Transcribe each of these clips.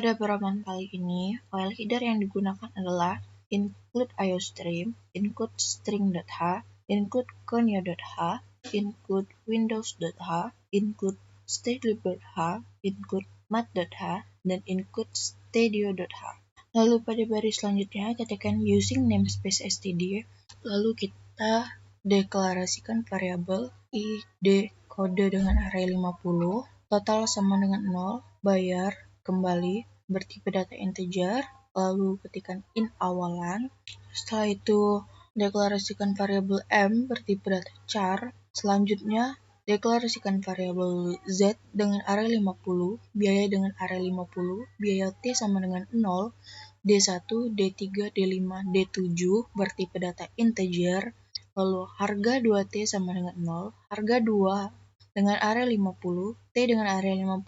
Pada peroman kali ini, file header yang digunakan adalah include iostream, include string.h, include conio.h, include windows.h, include statelib.h, include math.h, dan include stadio.h. Lalu pada baris selanjutnya, ketikkan using namespace std, lalu kita deklarasikan variabel id kode dengan array 50, total sama dengan 0, bayar, kembali, bertipe data integer, lalu ketikkan in awalan. Setelah itu deklarasikan variabel m bertipe data char. Selanjutnya deklarasikan variabel z dengan array 50, biaya dengan array 50, biaya t sama dengan 0, D1, D3, D5, D7 bertipe data integer, lalu harga 2T sama dengan 0, harga 2 dengan array 50, T dengan array 50,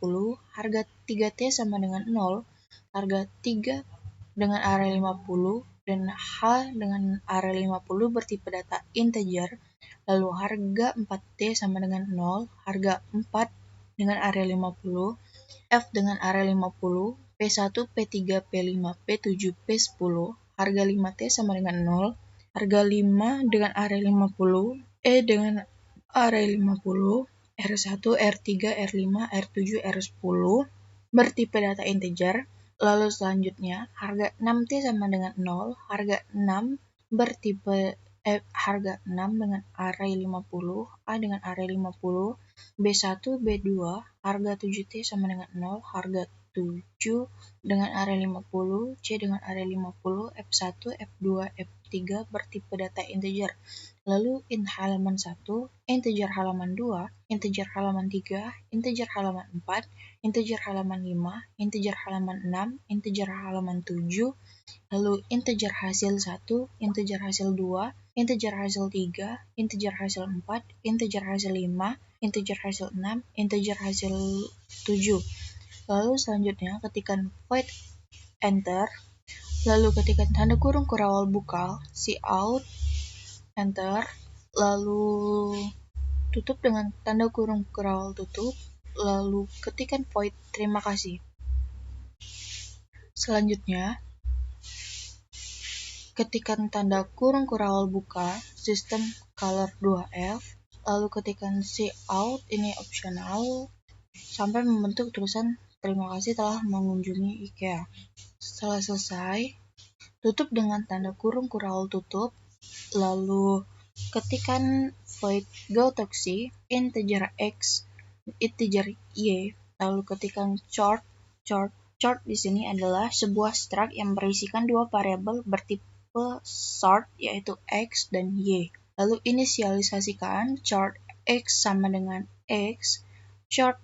harga 3T sama dengan 0, harga 3 dengan array 50, dan H dengan array 50 bertipe data integer, lalu harga 4T sama dengan 0, harga 4 dengan array 50, F dengan array 50, P1, P3, P5, P7, P10, harga 5T sama dengan 0, harga 5 dengan array 50, E dengan array 50, R1, R3, R5, R7, R10, bertipe data integer, lalu selanjutnya harga 6T sama dengan 0, harga 6 bertipe harga 6 dengan array 50, A dengan array 50, B1, B2, harga 7T sama dengan 0, harga 7 dengan array 50, C dengan array 50, F1, F2, F3 bertipe data integer. Lalu int halaman 1, integer halaman 2, integer halaman 3, integer halaman 4, integer halaman 5, integer halaman 6, integer halaman 7, lalu integer hasil 1, integer hasil 2, integer hasil 3, integer hasil 4, integer hasil 5, integer hasil 6, integer hasil 7. Lalu selanjutnya ketikkan void enter, lalu ketikkan tanda kurung kurawal buka, cout, enter, lalu tutup dengan tanda kurung kurawal tutup, lalu ketikkan void terima kasih. Selanjutnya ketikkan tanda kurung kurawal buka, system color 2F, lalu ketikkan cout, ini opsional, sampai membentuk tulisan terima kasih telah mengunjungi IKEA. Setelah selesai, tutup dengan tanda kurung kurawal tutup, lalu ketikkan void goToC, integer x, integer y, lalu ketikkan chart. Chart di sini adalah sebuah struct yang berisikan dua variabel bertipe sort, yaitu x dan y. Lalu inisialisasikan chart x sama dengan x, chart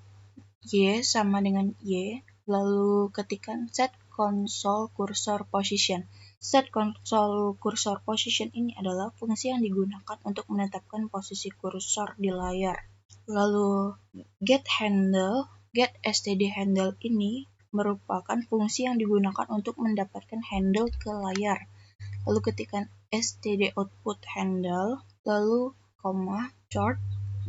y sama dengan y, lalu ketikkan set console cursor position. Set console cursor position ini adalah fungsi yang digunakan untuk menetapkan posisi kursor di layar. Lalu get std handle ini merupakan fungsi yang digunakan untuk mendapatkan handle ke layar. Lalu ketikkan std output handle, lalu koma chart,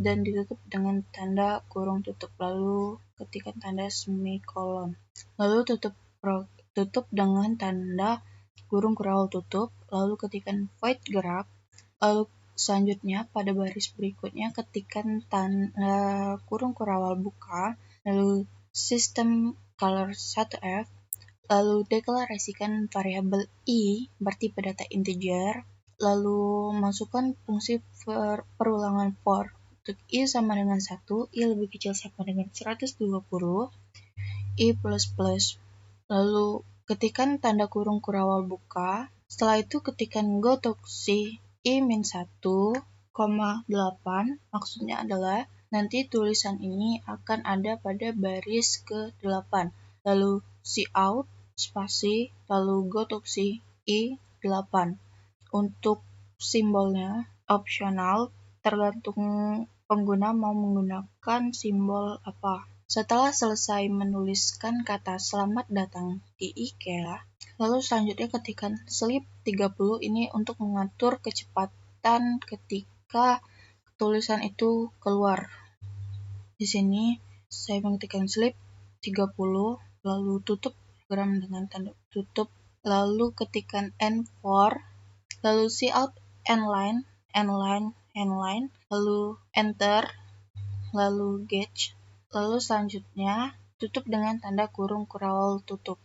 dan ditutup dengan tanda kurung tutup, lalu ketikkan tanda semikolon, lalu tutup dengan tanda kurung kurawal tutup, lalu ketikkan void graph, lalu selanjutnya pada baris berikutnya ketikkan tanda kurung kurawal buka, lalu system color 1F, lalu deklarasikan variabel i bertipe data integer, lalu masukkan fungsi perulangan for. Untuk i sama dengan 1, i lebih kecil sama dengan 120, i plus, lalu ketikkan tanda kurung kurawal buka, setelah itu ketikkan goToC i-1, 8, maksudnya adalah nanti tulisan ini akan ada pada baris ke-8, lalu cout, spasi, lalu goToC i-8. Untuk simbolnya opsional, tergantung pengguna mau menggunakan simbol apa. Setelah selesai menuliskan kata selamat datang di IKEA, lalu selanjutnya ketikkan sleep 30 ini untuk mengatur kecepatan ketika tulisan itu keluar. Di sini saya mengetikkan sleep 30, lalu tutup program dengan tanda tutup, lalu ketikkan N4, lalu cout N line, lalu enter, lalu gauge, lalu selanjutnya tutup dengan tanda kurung kurawal tutup.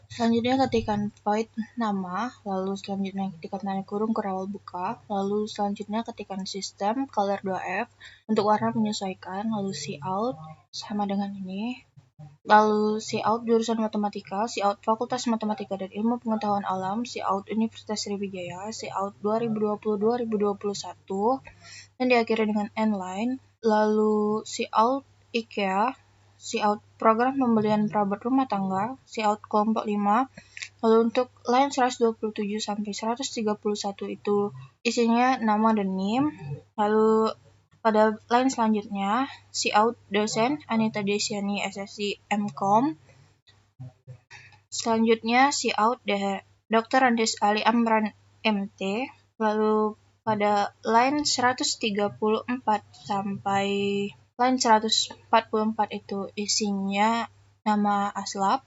Selanjutnya ketikkan void nama, lalu selanjutnya ketikkan tanda kurung kurawal buka, lalu selanjutnya ketikkan system color 2F untuk warna menyesuaikan, lalu cout sama dengan ini, lalu cout jurusan matematika, cout Fakultas Matematika dan Ilmu Pengetahuan Alam, cout Universitas Sriwijaya, cout 2020-2021, dan diakhiri dengan N-line, lalu cout IKEA, cout program pembelian perabot rumah tangga, cout kelompok 5, lalu untuk line 127 sampai 131 itu isinya nama dan NIM, lalu pada line selanjutnya cout dosen Anita Desiani SSI MKom, selanjutnya cout Dr. Andes Ali Amran MT, lalu pada line 134 sampai line 144 itu isinya nama Aslab.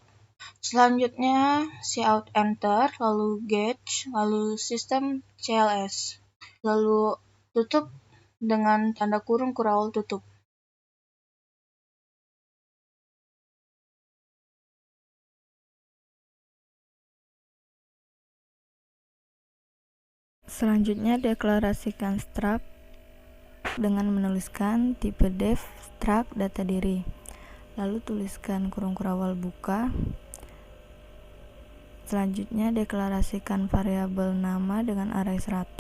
Selanjutnya cout enter, lalu gauge, lalu sistem CLS, lalu tutup dengan tanda kurung kurawal tutup. Selanjutnya deklarasikan struct dengan menuliskan tipe def struct data diri. Lalu tuliskan kurung kurawal buka. Selanjutnya deklarasikan variabel nama dengan array 100,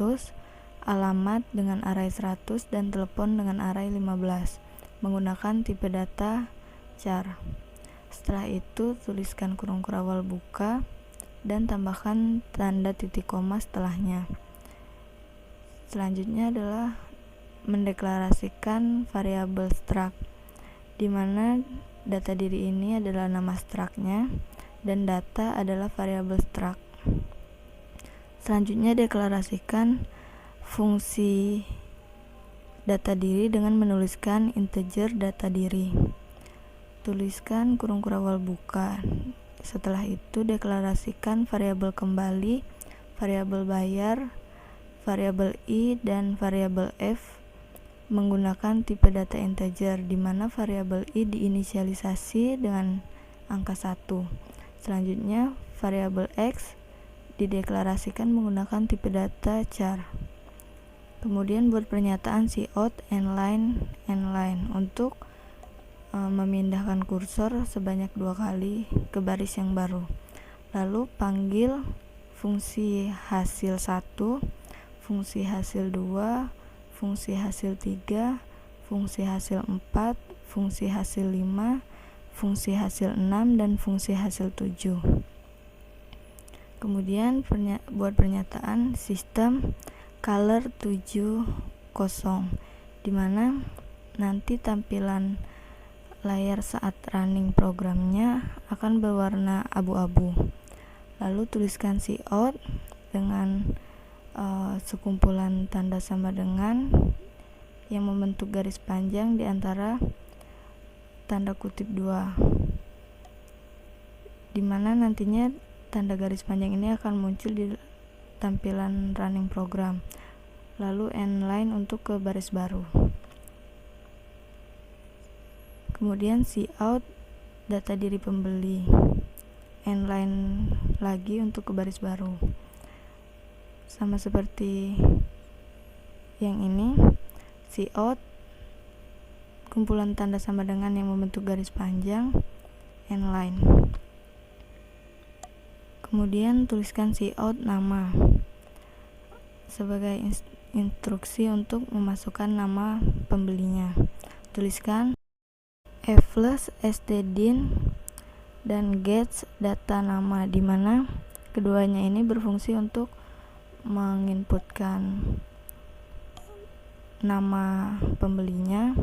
alamat dengan array 100, dan telepon dengan array 15 menggunakan tipe data char. Setelah itu tuliskan kurung kurawal buka dan tambahkan tanda titik koma setelahnya. Selanjutnya adalah mendeklarasikan variabel struct, di mana data diri ini adalah nama struct-nya dan data adalah variabel struct. Selanjutnya deklarasikan fungsi data diri dengan menuliskan integer data diri. Tuliskan kurung kurawal buka. Setelah itu deklarasikan variabel kembali, variabel bayar, variabel i, dan variabel f menggunakan tipe data integer, di mana variabel i diinisialisasi dengan angka 1. Selanjutnya variabel x dideklarasikan menggunakan tipe data char. Kemudian buat pernyataan cout N-line untuk memindahkan kursor sebanyak 2 kali ke baris yang baru. Lalu panggil fungsi hasil 1, fungsi hasil 2, fungsi hasil 3, fungsi hasil 4, fungsi hasil 5, fungsi hasil 6, dan fungsi hasil 7. Kemudian buat pernyataan sistem color 70, di mana nanti tampilan layar saat running programnya akan berwarna abu-abu. Lalu tuliskan cout dengan sekumpulan tanda sama dengan yang membentuk garis panjang di antara tanda kutip 2, di mana nantinya tanda garis panjang ini akan muncul di tampilan running program. lalu N-line untuk ke baris baru. Kemudian cout data diri pembeli, N-line lagi untuk ke baris baru. Sama seperti yang ini, cout kumpulan tanda sama dengan yang membentuk garis panjang, N-line. Kemudian tuliskan cout nama sebagai instruksi untuk memasukkan nama pembelinya. Tuliskan Eveless stdin dan gets data nama, di mana keduanya ini berfungsi untuk menginputkan nama pembelinya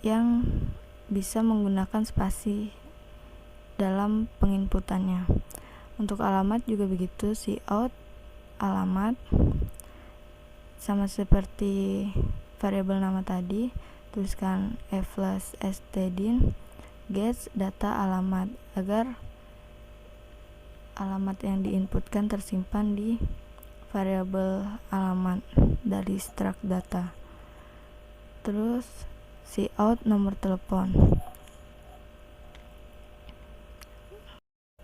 yang bisa menggunakan spasi dalam penginputannya. Untuk alamat juga begitu, cout alamat sama seperti variabel nama tadi, tuliskan Eveless stdin gets data alamat agar alamat yang diinputkan tersimpan di variabel alamat dari struct data. Terus cout nomor telepon.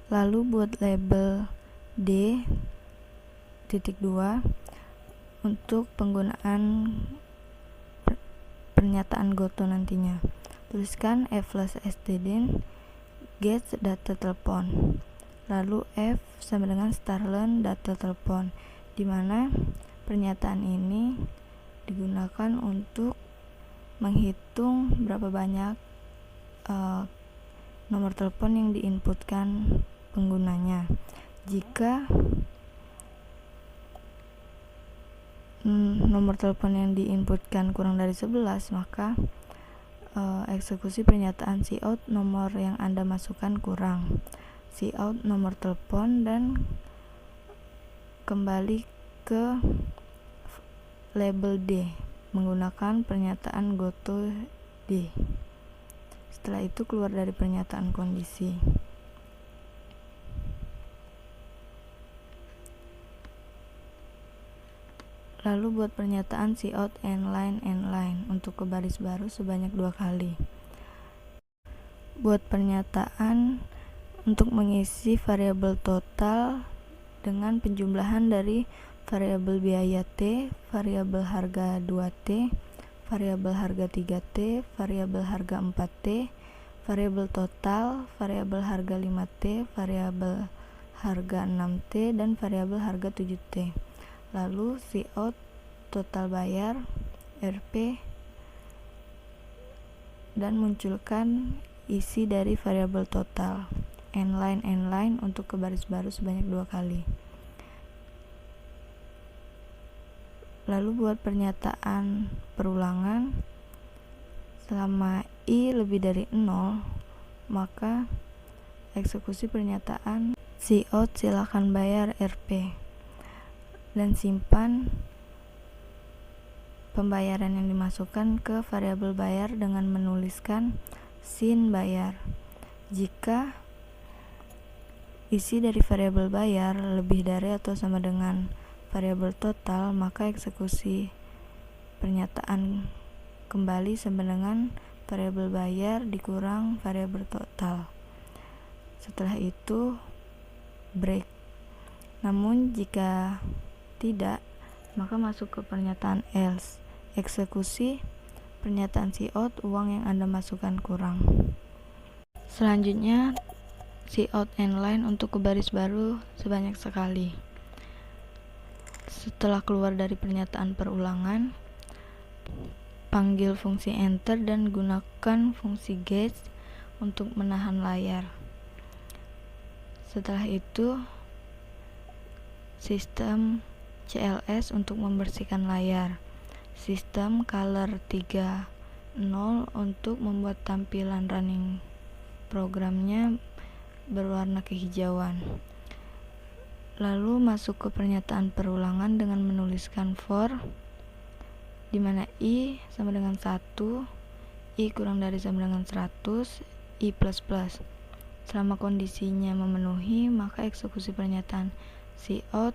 Lalu buat label D.2 untuk penggunaan pernyataan goto nantinya. Tuliskan Eveless stdin gets data telepon, lalu F sama dengan starlearn data telepon, di mana pernyataan ini digunakan untuk menghitung berapa banyak nomor telepon yang diinputkan penggunanya. Jika nomor telepon yang diinputkan kurang dari 11, maka eksekusi pernyataan cout nomor yang Anda masukkan kurang, cout nomor telepon, dan kembali ke label D menggunakan pernyataan goto D. Setelah itu keluar dari pernyataan kondisi. Lalu buat pernyataan cout N-line untuk ke baris baru sebanyak 2 kali. Buat pernyataan untuk mengisi variabel total dengan penjumlahan dari variabel biaya T, variabel harga 2T, variabel harga 3T, variabel harga 4T, variabel total, variabel harga 5T, variabel harga 6T, dan variabel harga 7T. Lalu cout total bayar Rp dan munculkan isi dari variabel total N-line untuk ke baris baru sebanyak 2 kali. Lalu buat pernyataan perulangan, selama I lebih dari 0, maka eksekusi pernyataan cout silakan bayar Rp dan simpan pembayaran yang dimasukkan ke variabel bayar dengan menuliskan sin bayar. Jika isi dari variabel bayar lebih dari atau sama dengan variabel total, maka eksekusi pernyataan kembali sama dengan variabel bayar dikurang variabel total. Setelah itu break. Namun jika tidak, maka masuk ke pernyataan else, eksekusi pernyataan cout uang yang Anda masukkan kurang. Selanjutnya cout N-line untuk ke baris baru sebanyak sekali. Setelah keluar dari pernyataan perulangan, panggil fungsi enter dan gunakan fungsi gets untuk menahan layar. Setelah itu sistem CLS untuk membersihkan layar, sistem color 30 untuk membuat tampilan running programnya berwarna kehijauan. Lalu masuk ke pernyataan perulangan dengan menuliskan for, di mana I sama dengan 1, I kurang dari sama dengan 100, I++. Selama kondisinya memenuhi, maka eksekusi pernyataan cout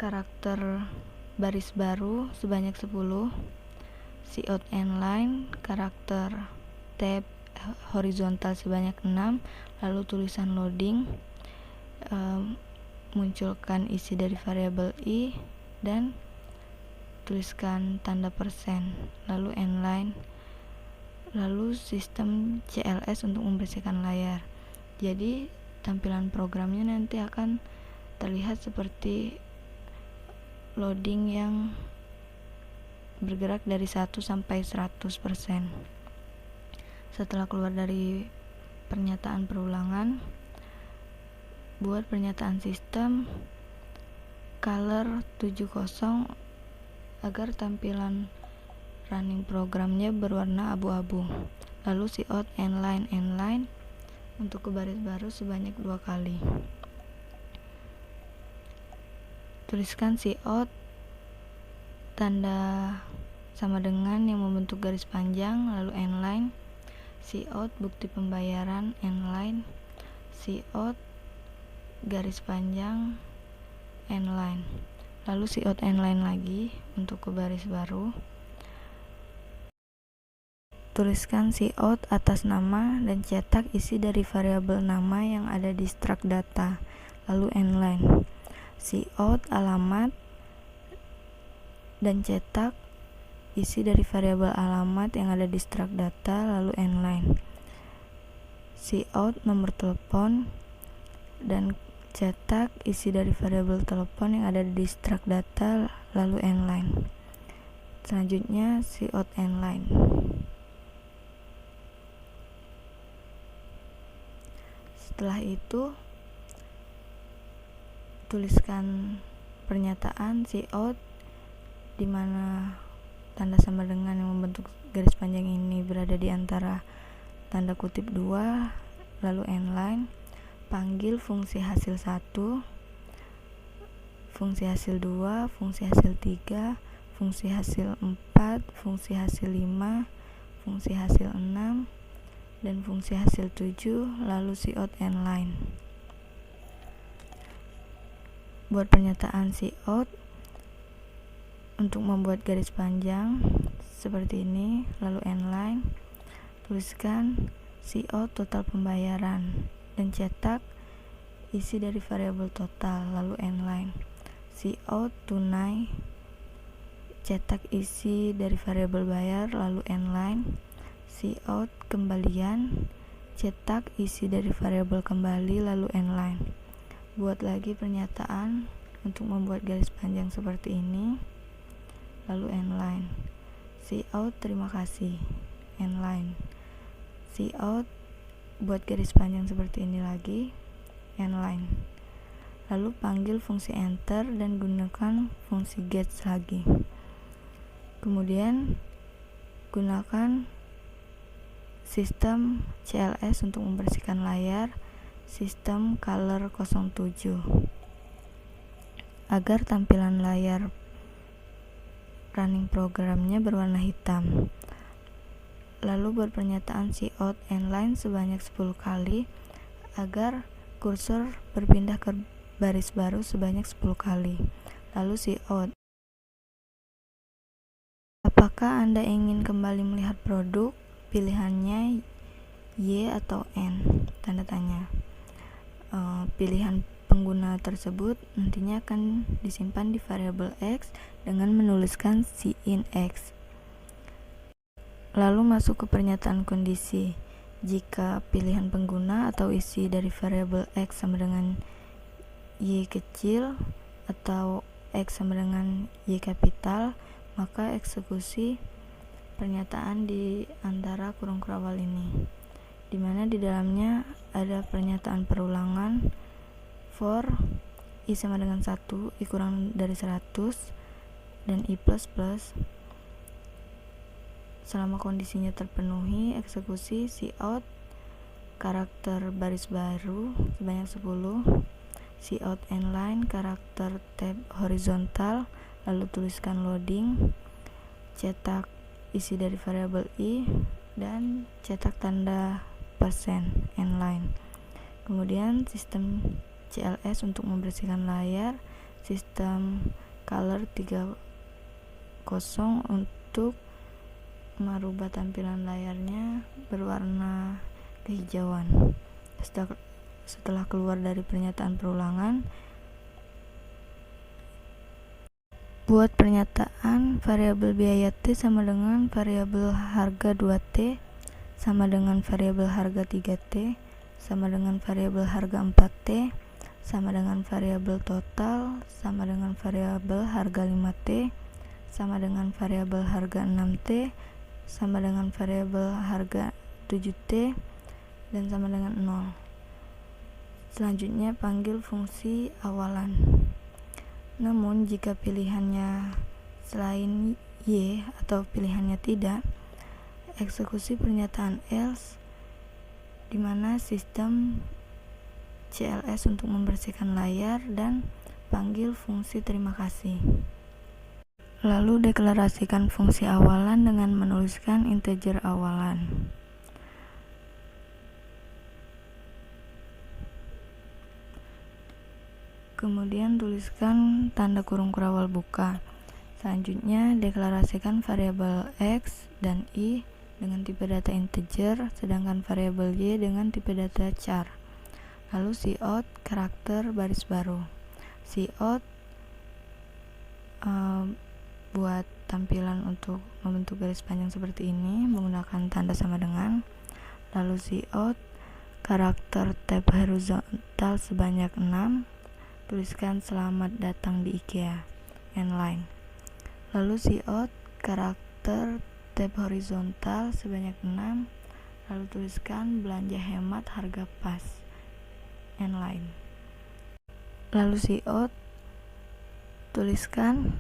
karakter baris baru sebanyak 10, cout inline, karakter tab horizontal sebanyak 6, lalu tulisan loading, munculkan isi dari variabel i, dan tuliskan tanda persen, lalu inline, lalu sistem CLS untuk membersihkan layar. Jadi tampilan programnya nanti akan terlihat seperti loading yang bergerak dari 1 sampai 100%. Setelah keluar dari pernyataan perulangan, buat pernyataan sistem color 70 agar tampilan running programnya berwarna abu-abu. Lalu cout inline untuk ke baris baru sebanyak 2 kali. Tuliskan cout tanda sama dengan yang membentuk garis panjang, lalu inline, cout bukti pembayaran, inline, cout garis panjang, inline, lalu cout inline lagi untuk ke baris baru. Tuliskan cout atas nama dan cetak isi dari variabel nama yang ada di struct data, lalu inline, cout alamat dan cetak isi dari variabel alamat yang ada di struct data, lalu inline, cout nomor telepon dan cetak isi dari variabel telepon yang ada di struct data, lalu inline. Selanjutnya cout inline. Setelah itu tuliskan pernyataan cout di mana tanda sama dengan yang membentuk garis panjang ini berada di antara tanda kutip 2, lalu inline, panggil fungsi hasil 1, fungsi hasil 2, fungsi hasil 3, fungsi hasil 4, fungsi hasil 5, fungsi hasil 6, dan fungsi hasil 7, lalu cout inline. Buat pernyataan cout untuk membuat garis panjang seperti ini, lalu inline, tuliskan cout total pembayaran dan cetak isi dari variabel total, lalu inline, cout tunai, cetak isi dari variabel bayar, lalu inline, cout kembalian, cetak isi dari variabel kembali, lalu inline. Buat lagi pernyataan untuk membuat garis panjang seperti ini, lalu inline, cout terima kasih, inline, cout buat garis panjang seperti ini lagi, inline. Lalu panggil fungsi enter dan gunakan fungsi get lagi. Kemudian gunakan sistem CLS untuk membersihkan layar, sistem color 07 agar tampilan layar running programnya berwarna hitam. Lalu buat pernyataan cout inline sebanyak 10 kali agar kursor berpindah ke baris baru sebanyak 10 kali. Lalu cout. Apakah Anda ingin kembali melihat produk? Pilihannya Y atau N, tanda tanya. Pilihan pengguna tersebut nantinya akan disimpan di variabel X dengan menuliskan cin X. Lalu masuk ke pernyataan kondisi. Jika pilihan pengguna atau isi dari variabel X sama dengan Y kecil atau X sama dengan Y kapital, maka eksekusi pernyataan di antara kurung kurawal ini, di mana di dalamnya ada pernyataan perulangan for I sama dengan 1, I kurang dari 100, dan I++. Selama kondisinya terpenuhi, eksekusi cout karakter baris baru sebanyak 10, cout inline karakter tab horizontal, lalu tuliskan loading, cetak isi dari variabel I, dan cetak tanda persen inline. Kemudian sistem CLS untuk membersihkan layar, sistem color 30 untuk merubah tampilan layarnya berwarna kehijauan. Setelah keluar dari pernyataan perulangan, buat pernyataan variabel biaya T sama dengan variabel harga 2T sama dengan variabel harga 3T sama dengan variabel harga 4T sama dengan variabel total sama dengan variabel harga 5T sama dengan variabel harga 6T sama dengan variabel harga 7T dan sama dengan 0. Selanjutnya panggil fungsi awalan. Namun jika pilihannya selain Y atau pilihannya tidak, eksekusi pernyataan else di mana sistem CLS untuk membersihkan layar dan panggil fungsi terima kasih. Lalu deklarasikan fungsi awalan dengan menuliskan integer awalan. Kemudian tuliskan tanda kurung kurawal buka. Selanjutnya deklarasikan variabel X dan Y dengan tipe data integer, sedangkan variabel Y dengan tipe data char. Lalu cout karakter baris baru. Cout buat tampilan untuk membentuk garis panjang seperti ini menggunakan tanda sama dengan. Lalu cout karakter tab horizontal sebanyak 6. Tuliskan selamat datang di IKEA, N-line. Lalu cout karakter tab horizontal sebanyak 6. Lalu tuliskan belanja hemat harga pas, N-line. Lalu cout tuliskan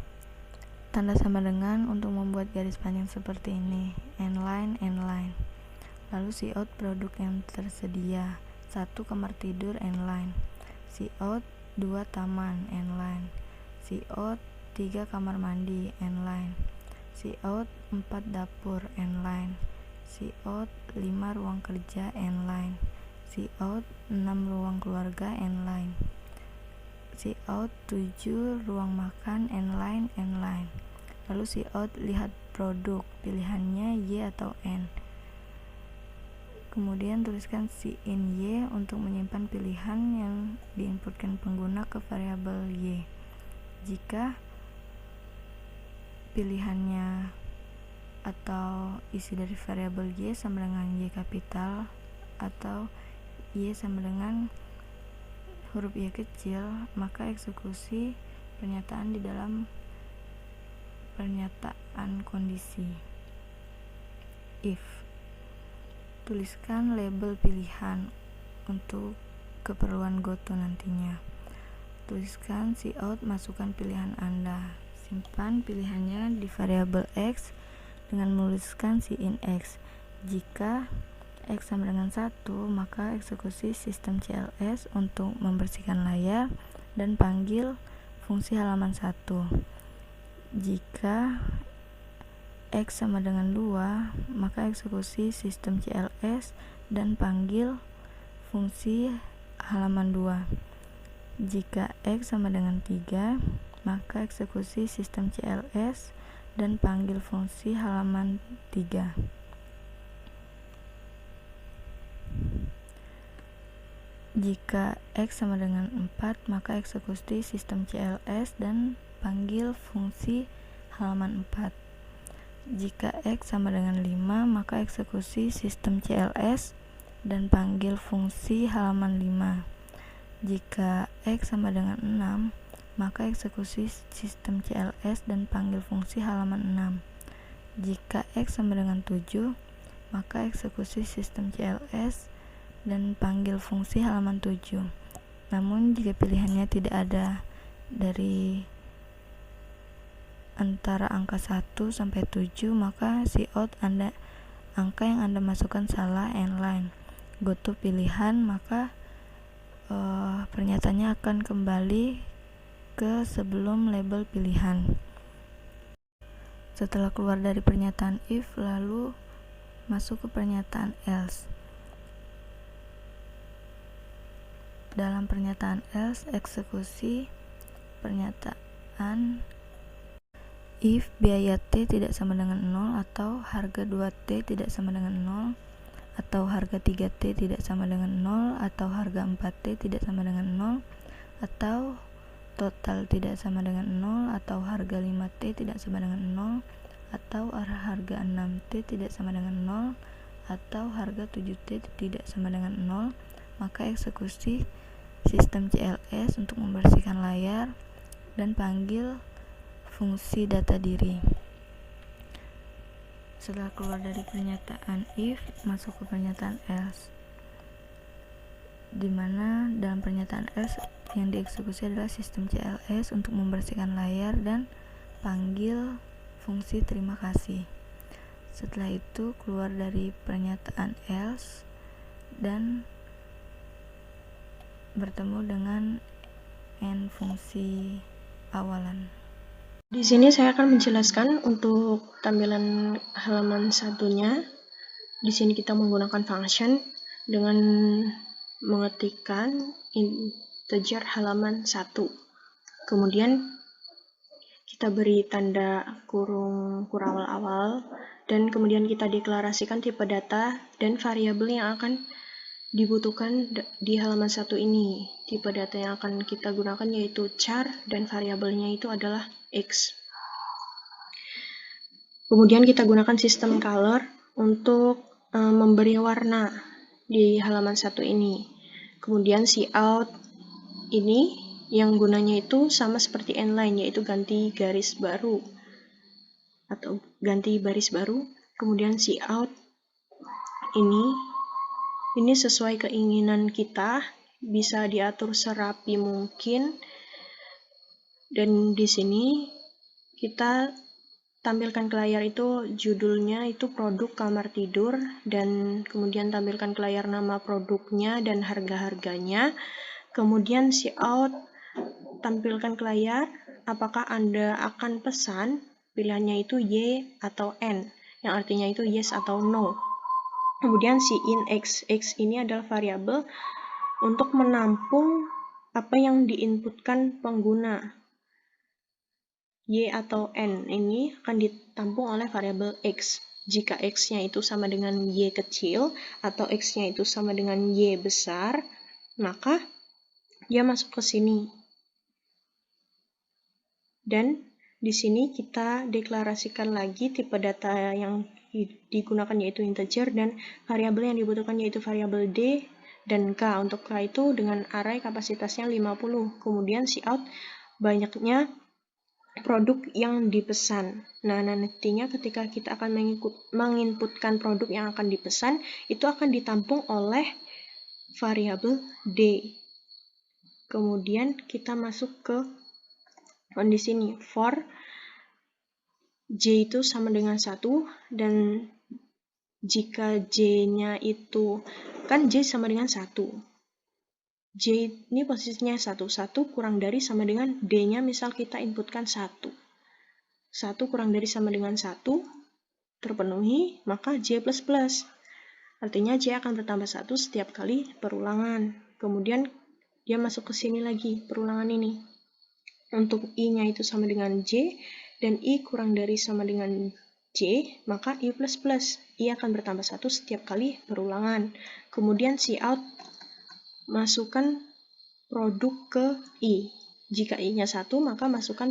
tanda sama dengan untuk membuat garis panjang seperti ini, N-line, N-line. Lalu cout produk yang tersedia, 1 kamar tidur, N-line. Cout 2 taman, N-line. Cout 3 kamar mandi, N-line. Cout 4 dapur, N-line. Cout 5 ruang kerja, N-line. Cout 6 ruang keluarga, N-line. Cout 7 ruang makan, N-line, N-line. Lalu cout lihat produk, pilihannya Y atau N. Kemudian tuliskan cin Y untuk menyimpan pilihan yang diinputkan pengguna ke variabel Y. Jika pilihannya atau isi dari variabel Y sama dengan Y kapital atau Y sama dengan huruf Y kecil, maka eksekusi pernyataan di dalam pernyataan kondisi. If tuliskan label pilihan untuk keperluan GoTo nantinya. Tuliskan cout masukkan pilihan Anda. Simpan pilihannya di variabel X dengan menuliskan cin X. Jika X sama dengan 1, maka eksekusi sistem CLS untuk membersihkan layar dan panggil fungsi halaman 1. Jika X sama dengan 2, maka eksekusi sistem CLS dan panggil fungsi halaman 2. Jika X sama dengan 3, maka eksekusi sistem CLS dan panggil fungsi halaman 3. Jika X sama dengan 4, maka eksekusi sistem CLS dan panggil fungsi halaman 4. Jika X sama dengan 5, maka eksekusi sistem CLS dan panggil fungsi halaman 5. Jika X sama dengan 6, maka eksekusi sistem CLS dan panggil fungsi halaman 6. Jika X sama dengan 7, maka eksekusi sistem CLS dan panggil fungsi halaman 7. Namun jika pilihannya tidak ada dari antara angka 1 sampai 7, maka cout angka yang Anda masukkan salah, N-line. GoTo pilihan, maka pernyataannya akan kembali ke sebelum label pilihan. Setelah keluar dari pernyataan if, lalu masuk ke pernyataan else. Dalam pernyataan else, eksekusi pernyataan if biaya T tidak sama dengan 0 atau harga 2T tidak sama dengan 0 atau harga 3T tidak sama dengan 0 atau harga 4T tidak sama dengan 0 atau total tidak sama dengan 0 atau harga 5T tidak sama dengan 0 atau harga 6T tidak sama dengan 0 atau harga 7T tidak sama dengan 0, maka eksekusi sistem CLS untuk membersihkan layar dan panggil fungsi data diri. Setelah keluar dari pernyataan if, masuk ke pernyataan else, di mana dalam pernyataan else yang dieksekusi adalah sistem CLS untuk membersihkan layar dan panggil fungsi terima kasih. Setelah itu keluar dari pernyataan else dan bertemu dengan end fungsi awalan. Di sini saya akan menjelaskan untuk tampilan halaman satunya. Di sini kita menggunakan function dengan mengetikkan integer halaman 1. Kemudian kita beri tanda kurung kurawal awal dan kemudian kita deklarasikan tipe data dan variabel yang akan dibutuhkan di halaman 1 ini. Tipe data yang akan kita gunakan yaitu char dan variabelnya itu adalah X. Kemudian kita gunakan sistem color untuk memberi warna di halaman 1 ini. Kemudian cout ini yang gunanya itu sama seperti inline, yaitu ganti garis baru atau ganti baris baru. Kemudian cout ini sesuai keinginan kita, bisa diatur serapi mungkin. Dan di sini kita tampilkan ke layar itu judulnya itu produk kamar tidur, dan kemudian tampilkan ke layar nama produknya dan harga-harganya. Kemudian cout tampilkan ke layar apakah Anda akan pesan, pilihannya itu Y atau N, yang artinya itu yes atau no. Kemudian in X ini adalah variabel untuk menampung apa yang diinputkan pengguna. Y atau N ini akan ditampung oleh variabel X. Jika X-nya itu sama dengan Y kecil atau X-nya itu sama dengan Y besar, maka dia masuk ke sini. Dan di sini kita deklarasikan lagi tipe data yang digunakan yaitu integer dan variabel yang dibutuhkan yaitu variabel D dan K. Untuk K itu dengan array kapasitasnya 50. Kemudian cout banyaknya produk yang dipesan. Nah, nantinya ketika kita akan menginputkan produk yang akan dipesan, itu akan ditampung oleh variabel D. Kemudian kita masuk ke kondisi ini, for J itu sama dengan 1, dan jika J-nya itu, kan J sama dengan 1. J ini posisinya 1 kurang dari sama dengan D-nya, misal kita inputkan 1. 1 kurang dari sama dengan 1 terpenuhi, maka J++. Artinya J akan bertambah 1 setiap kali perulangan. Kemudian dia masuk ke sini lagi, perulangan ini. Untuk I-nya itu sama dengan J, dan I kurang dari sama dengan J, maka I++. I akan bertambah 1 setiap kali perulangan. Kemudian cout masukkan produk ke I. Jika I-nya 1, maka masukkan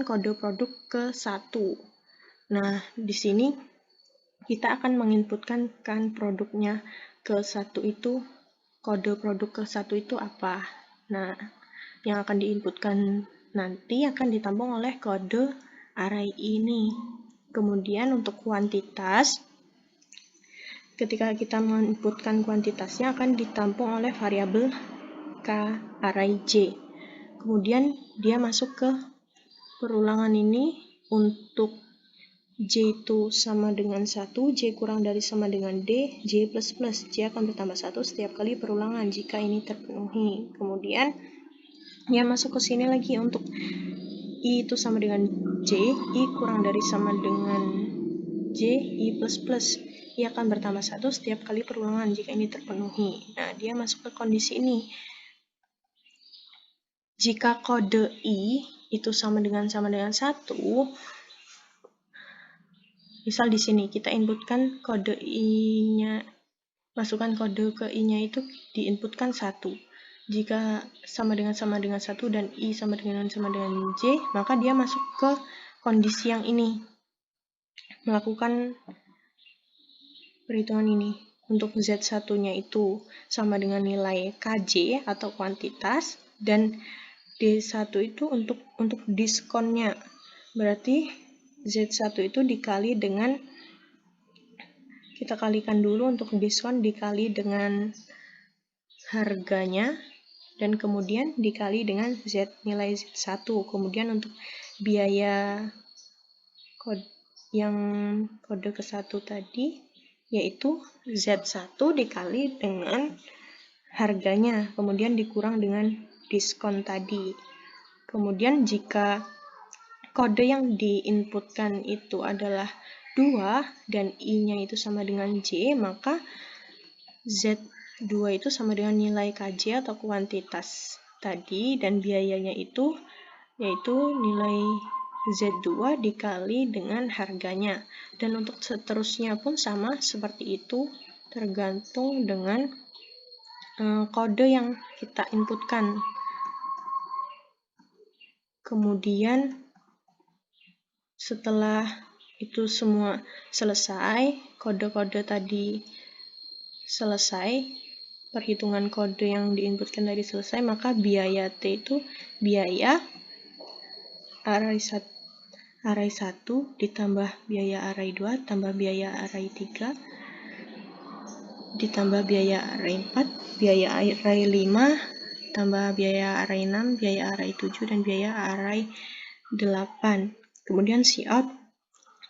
kode produk ke 1. Nah, di sini kita akan menginputkan kan produknya ke 1 itu, kode produk ke 1 itu apa. Nah, yang akan diinputkan nanti akan ditampung oleh kode array ini. Kemudian untuk kuantitas, ketika kita menginputkan kuantitasnya akan ditampung oleh variabel K array J. Kemudian dia masuk ke perulangan ini. Untuk J itu sama dengan 1, J kurang dari sama dengan D, J++. J akan bertambah 1 setiap kali perulangan jika ini terpenuhi. Kemudian dia masuk ke sini lagi, untuk I itu sama dengan J, I kurang dari sama dengan J, I++. I akan bertambah 1 setiap kali perulangan jika ini terpenuhi. Nah, dia masuk ke kondisi ini. jika kode I itu sama dengan 1, misal di sini kita inputkan kode I-nya, masukkan kode ke I-nya itu diinputkan 1. Jika sama dengan 1 dan I sama dengan J, maka dia masuk ke kondisi yang ini. Melakukan perhitungan ini. Untuk Z1-nya itu sama dengan nilai KJ atau kuantitas, dan D1 itu untuk diskonnya. Berarti Z1 itu dikali dengan, kita kalikan dulu untuk diskon dikali dengan harganya, dan kemudian dikali dengan nilai Z1. Kemudian untuk biaya kode ke-1 tadi, yaitu Z1 dikali dengan harganya, kemudian dikurang dengan diskon tadi. Kemudian jika kode yang diinputkan itu adalah 2 dan I-nya itu sama dengan J, maka Z2 itu sama dengan nilai KJ atau kuantitas tadi, dan biayanya itu yaitu nilai Z2 dikali dengan harganya. Dan untuk seterusnya pun sama seperti itu, tergantung dengan kode yang kita inputkan. Kemudian setelah itu semua selesai, kode-kode tadi selesai, perhitungan kode yang diinputkan tadi selesai, maka biaya T itu biaya array 1 ditambah biaya array 2 tambah biaya array 3 ditambah biaya array 4, biaya array 5 tambah biaya array 6, biaya array 7, dan biaya array 8. Kemudian cout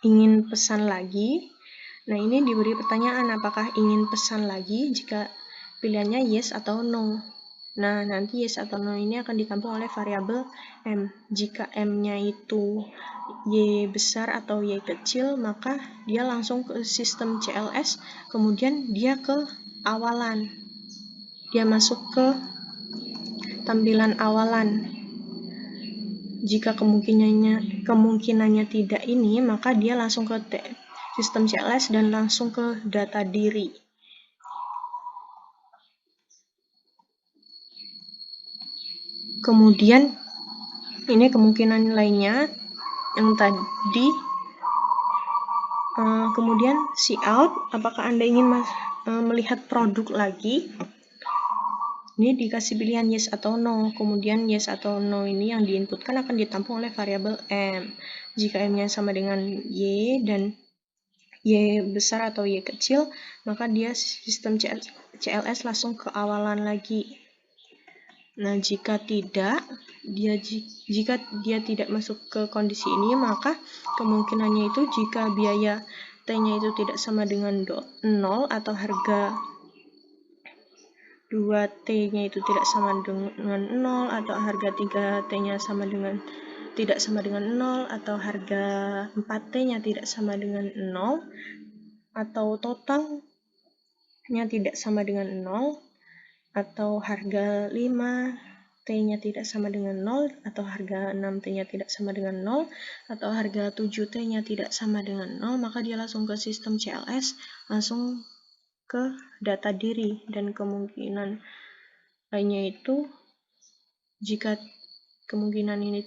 ingin pesan lagi. Nah, ini diberi pertanyaan apakah ingin pesan lagi, jika pilihannya yes atau no. Nah, nanti yes atau no ini akan ditampung oleh variabel M. Jika M-nya itu Y besar atau Y kecil, maka dia langsung ke sistem CLS, kemudian dia ke awalan. Dia masuk ke tampilan awalan. Jika kemungkinannya tidak ini, maka dia langsung ke sistem CLS dan langsung ke data diri. Kemudian ini kemungkinan lainnya yang tadi. Kemudian cout, apakah Anda ingin melihat produk lagi? Ini dikasih pilihan yes atau no. Kemudian yes atau no ini yang diinputkan akan ditampung oleh variabel M. Jika M-nya sama dengan Y dan Y besar atau Y kecil, maka dia sistem CLS langsung ke awalan lagi. Nah, jika dia tidak masuk ke kondisi ini, maka kemungkinannya itu jika biaya T-nya itu tidak sama dengan 0 atau harga 2T-nya itu tidak sama dengan 0 atau harga 3T-nya tidak sama dengan 0 atau harga 4T-nya tidak sama dengan 0 atau totalnya tidak sama dengan 0 atau harga 5T-nya tidak sama dengan 0 atau harga 6T-nya tidak sama dengan 0 atau harga 7T-nya tidak sama dengan 0, maka dia langsung ke sistem CLS, langsung ke data diri. Dan kemungkinan lainnya itu jika kemungkinan ini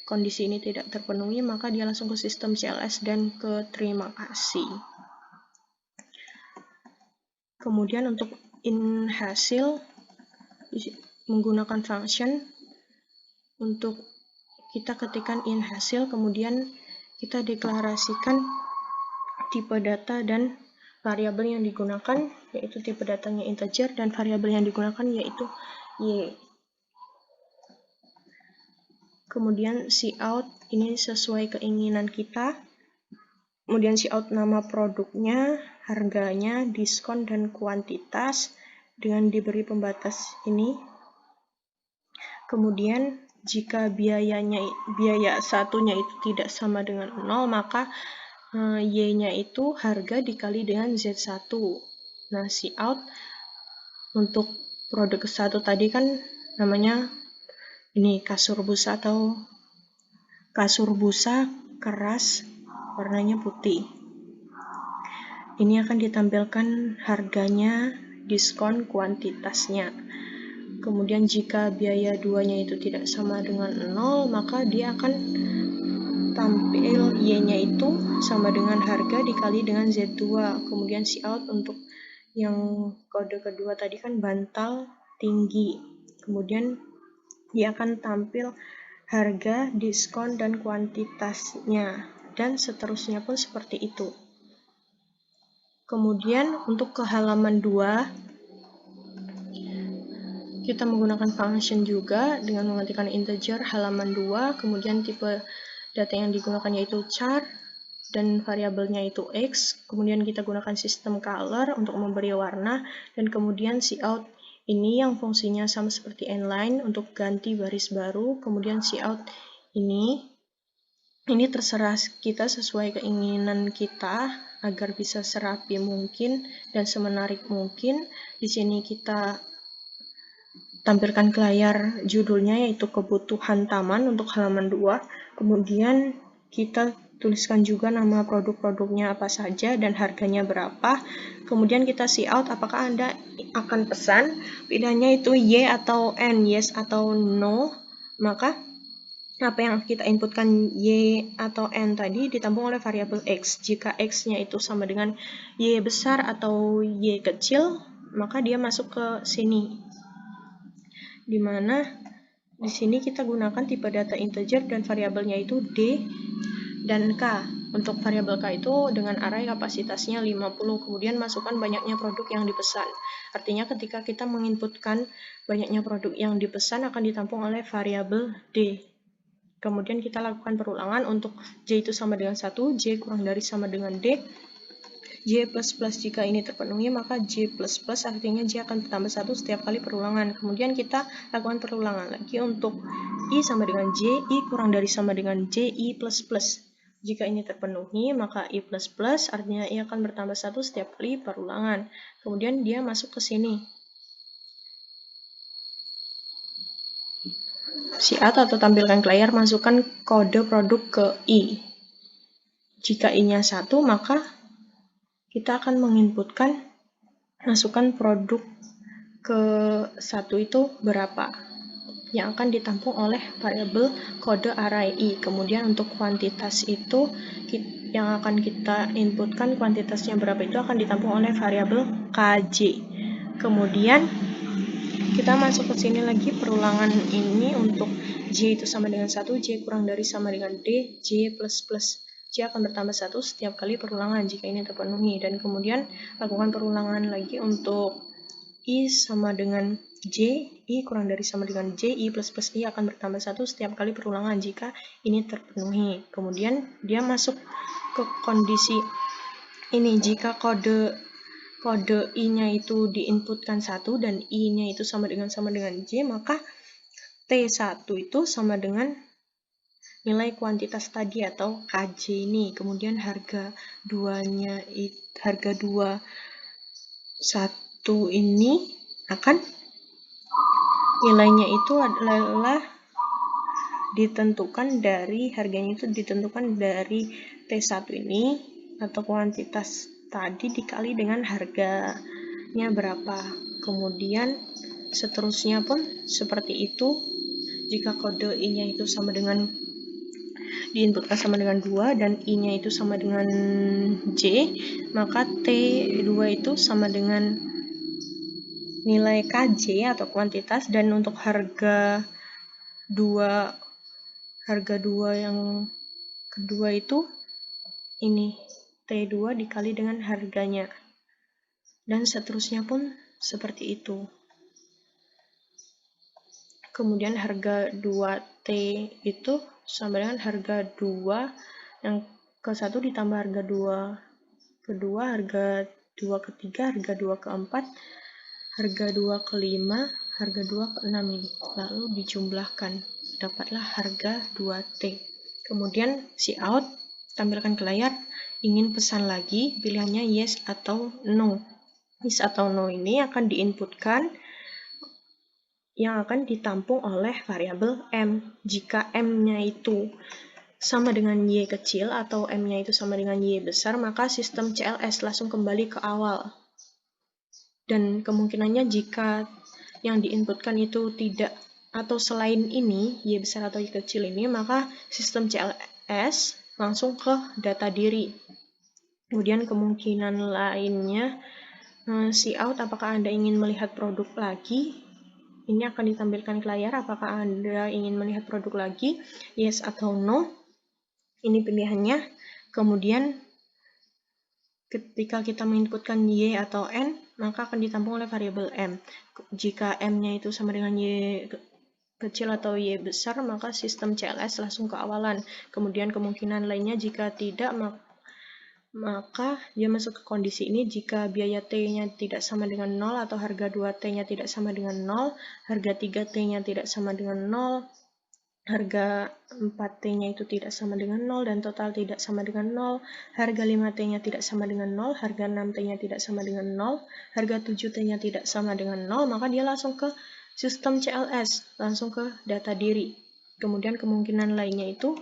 kondisi ini tidak terpenuhi, maka dia langsung ke sistem CLS dan ke terima kasih. Kemudian untuk in hasil menggunakan function, untuk kita ketikkan in hasil, kemudian kita deklarasikan tipe data dan variabel yang digunakan, yaitu tipe datanya integer dan variabel yang digunakan yaitu Y. Kemudian cout ini sesuai keinginan kita. Kemudian cout nama produknya, harganya, diskon, dan kuantitas dengan diberi pembatas ini. Kemudian jika biaya satunya itu tidak sama dengan 0, maka Y-nya itu harga dikali dengan Z1. Nah, cout untuk produk ke-1 tadi kan namanya Ini kasur busa keras warnanya putih. Ini akan ditampilkan harganya, diskon, kuantitasnya. Kemudian jika biaya 2-nya itu tidak sama dengan 0, maka dia akan tampil Y-nya itu sama dengan harga dikali dengan Z2. Kemudian Cout untuk yang kode kedua tadi kan bantal tinggi. Kemudian dia akan tampil harga, diskon, dan kuantitasnya. Dan seterusnya pun seperti itu. Kemudian untuk ke halaman 2, kita menggunakan function juga dengan mengetikkan integer halaman 2, kemudian tipe data yang digunakan yaitu char, dan variabelnya itu X, kemudian kita gunakan sistem color untuk memberi warna, dan kemudian Cout ini yang fungsinya sama seperti inline untuk ganti baris baru, kemudian Cout ini terserah kita sesuai keinginan kita agar bisa serapi mungkin dan semenarik mungkin. Di sini kita tampilkan ke layar judulnya yaitu kebutuhan taman untuk halaman 2. Kemudian kita tuliskan juga nama produk-produknya apa saja dan harganya berapa. Kemudian kita Cout apakah Anda akan pesan, pilihannya itu Y atau N, yes atau no. Maka apa yang kita inputkan Y atau N tadi ditampung oleh variabel X. Jika X-nya itu sama dengan Y besar atau Y kecil, maka dia masuk ke sini. Di mana di sini kita gunakan tipe data integer dan variabelnya itu D dan K. Untuk variabel K itu dengan array kapasitasnya 50, kemudian masukkan banyaknya produk yang dipesan. Artinya ketika kita menginputkan banyaknya produk yang dipesan akan ditampung oleh variabel D. Kemudian kita lakukan perulangan untuk J itu sama dengan 1, J kurang dari sama dengan D, J++ jika ini terpenuhi, maka J++ artinya J akan bertambah 1 setiap kali perulangan. Kemudian kita lakukan perulangan lagi untuk I sama dengan J, I kurang dari sama dengan J, I++. Jika ini terpenuhi, maka I++ artinya I akan bertambah 1 setiap kali perulangan. Kemudian dia masuk ke sini. Cout atau tampilkan ke layar, masukkan kode produk ke I. Jika I-nya 1, maka kita akan menginputkan masukkan produk ke 1 itu berapa yang akan ditampung oleh variabel kode array I. Kemudian untuk kuantitas itu yang akan kita inputkan kuantitasnya berapa itu akan ditampung oleh variabel KJ. Kemudian kita masuk ke sini lagi perulangan ini untuk J itu sama dengan 1, J kurang dari sama dengan D, J++. J akan bertambah 1 setiap kali perulangan jika ini terpenuhi. Dan kemudian lakukan perulangan lagi untuk I sama dengan J, I kurang dari sama dengan J, I++ I akan bertambah 1 setiap kali perulangan jika ini terpenuhi. Kemudian dia masuk ke kondisi ini, jika kode I-nya itu diinputkan 1 dan I-nya itu sama dengan J, maka T1 itu sama dengan nilai kuantitas tadi atau KJ ini. Kemudian harga 2-nya harga 2 1 ini akan nilainya itu adalah ditentukan dari harganya itu ditentukan dari T1 ini atau kuantitas tadi dikali dengan harganya berapa. Kemudian seterusnya pun seperti itu. Jika kode I-nya itu sama dengan diinputkan sama dengan 2 dan I-nya itu sama dengan J, maka T2 itu sama dengan nilai KJ atau kuantitas, dan untuk harga 2 yang kedua itu ini T2 dikali dengan harganya. Dan seterusnya pun seperti itu. Kemudian harga 2T itu sama dengan harga 2 yang ke-1 ditambah harga 2 kedua, harga 2 ketiga, harga 2 keempat, harga 2 kelima, harga 2 keenam ini. Lalu dijumlahkan, dapatlah harga 2T. Kemudian Cout tampilkan ke layar, ingin pesan lagi, pilihannya yes atau no. Yes atau no ini akan diinputkan yang akan ditampung oleh variabel M. Jika M-nya itu sama dengan Y kecil atau M-nya itu sama dengan Y besar, maka sistem CLS langsung kembali ke awal. Dan kemungkinannya jika yang diinputkan itu tidak atau selain ini, Y besar atau Y kecil ini, maka sistem CLS langsung ke data diri. Kemudian kemungkinan lainnya, cout, apakah Anda ingin melihat produk lagi? Ini akan ditampilkan ke layar, apakah Anda ingin melihat produk lagi? Yes atau no? Ini pilihannya. Kemudian ketika kita menginputkan Y atau N, maka akan ditampung oleh variabel M. Jika M-nya itu sama dengan Y kecil atau Y besar, maka sistem CLS langsung ke awalan. Kemudian kemungkinan lainnya jika tidak, maka dia masuk ke kondisi ini jika biaya T-nya tidak sama dengan 0 atau harga 2T-nya tidak sama dengan 0, harga 3T-nya tidak sama dengan 0, harga 4T-nya itu tidak sama dengan 0 dan total tidak sama dengan 0, harga 5T-nya tidak sama dengan 0, harga 6T-nya tidak sama dengan 0, harga 7T-nya tidak sama dengan 0, maka dia langsung ke sistem CLS, langsung ke data diri. Kemudian kemungkinan lainnya itu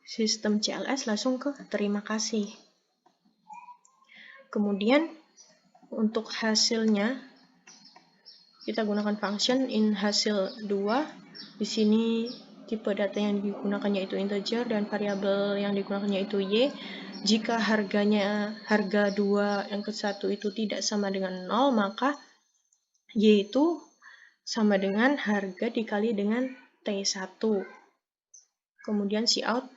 sistem CLS langsung ke terima kasih. Kemudian untuk hasilnya kita gunakan function in hasil 2. Di sini tipe data yang digunakannya itu integer dan variabel yang digunakannya itu Y. Jika harga 2 yang ke-1 itu tidak sama dengan 0, maka Y itu sama dengan harga dikali dengan T1. Kemudian cout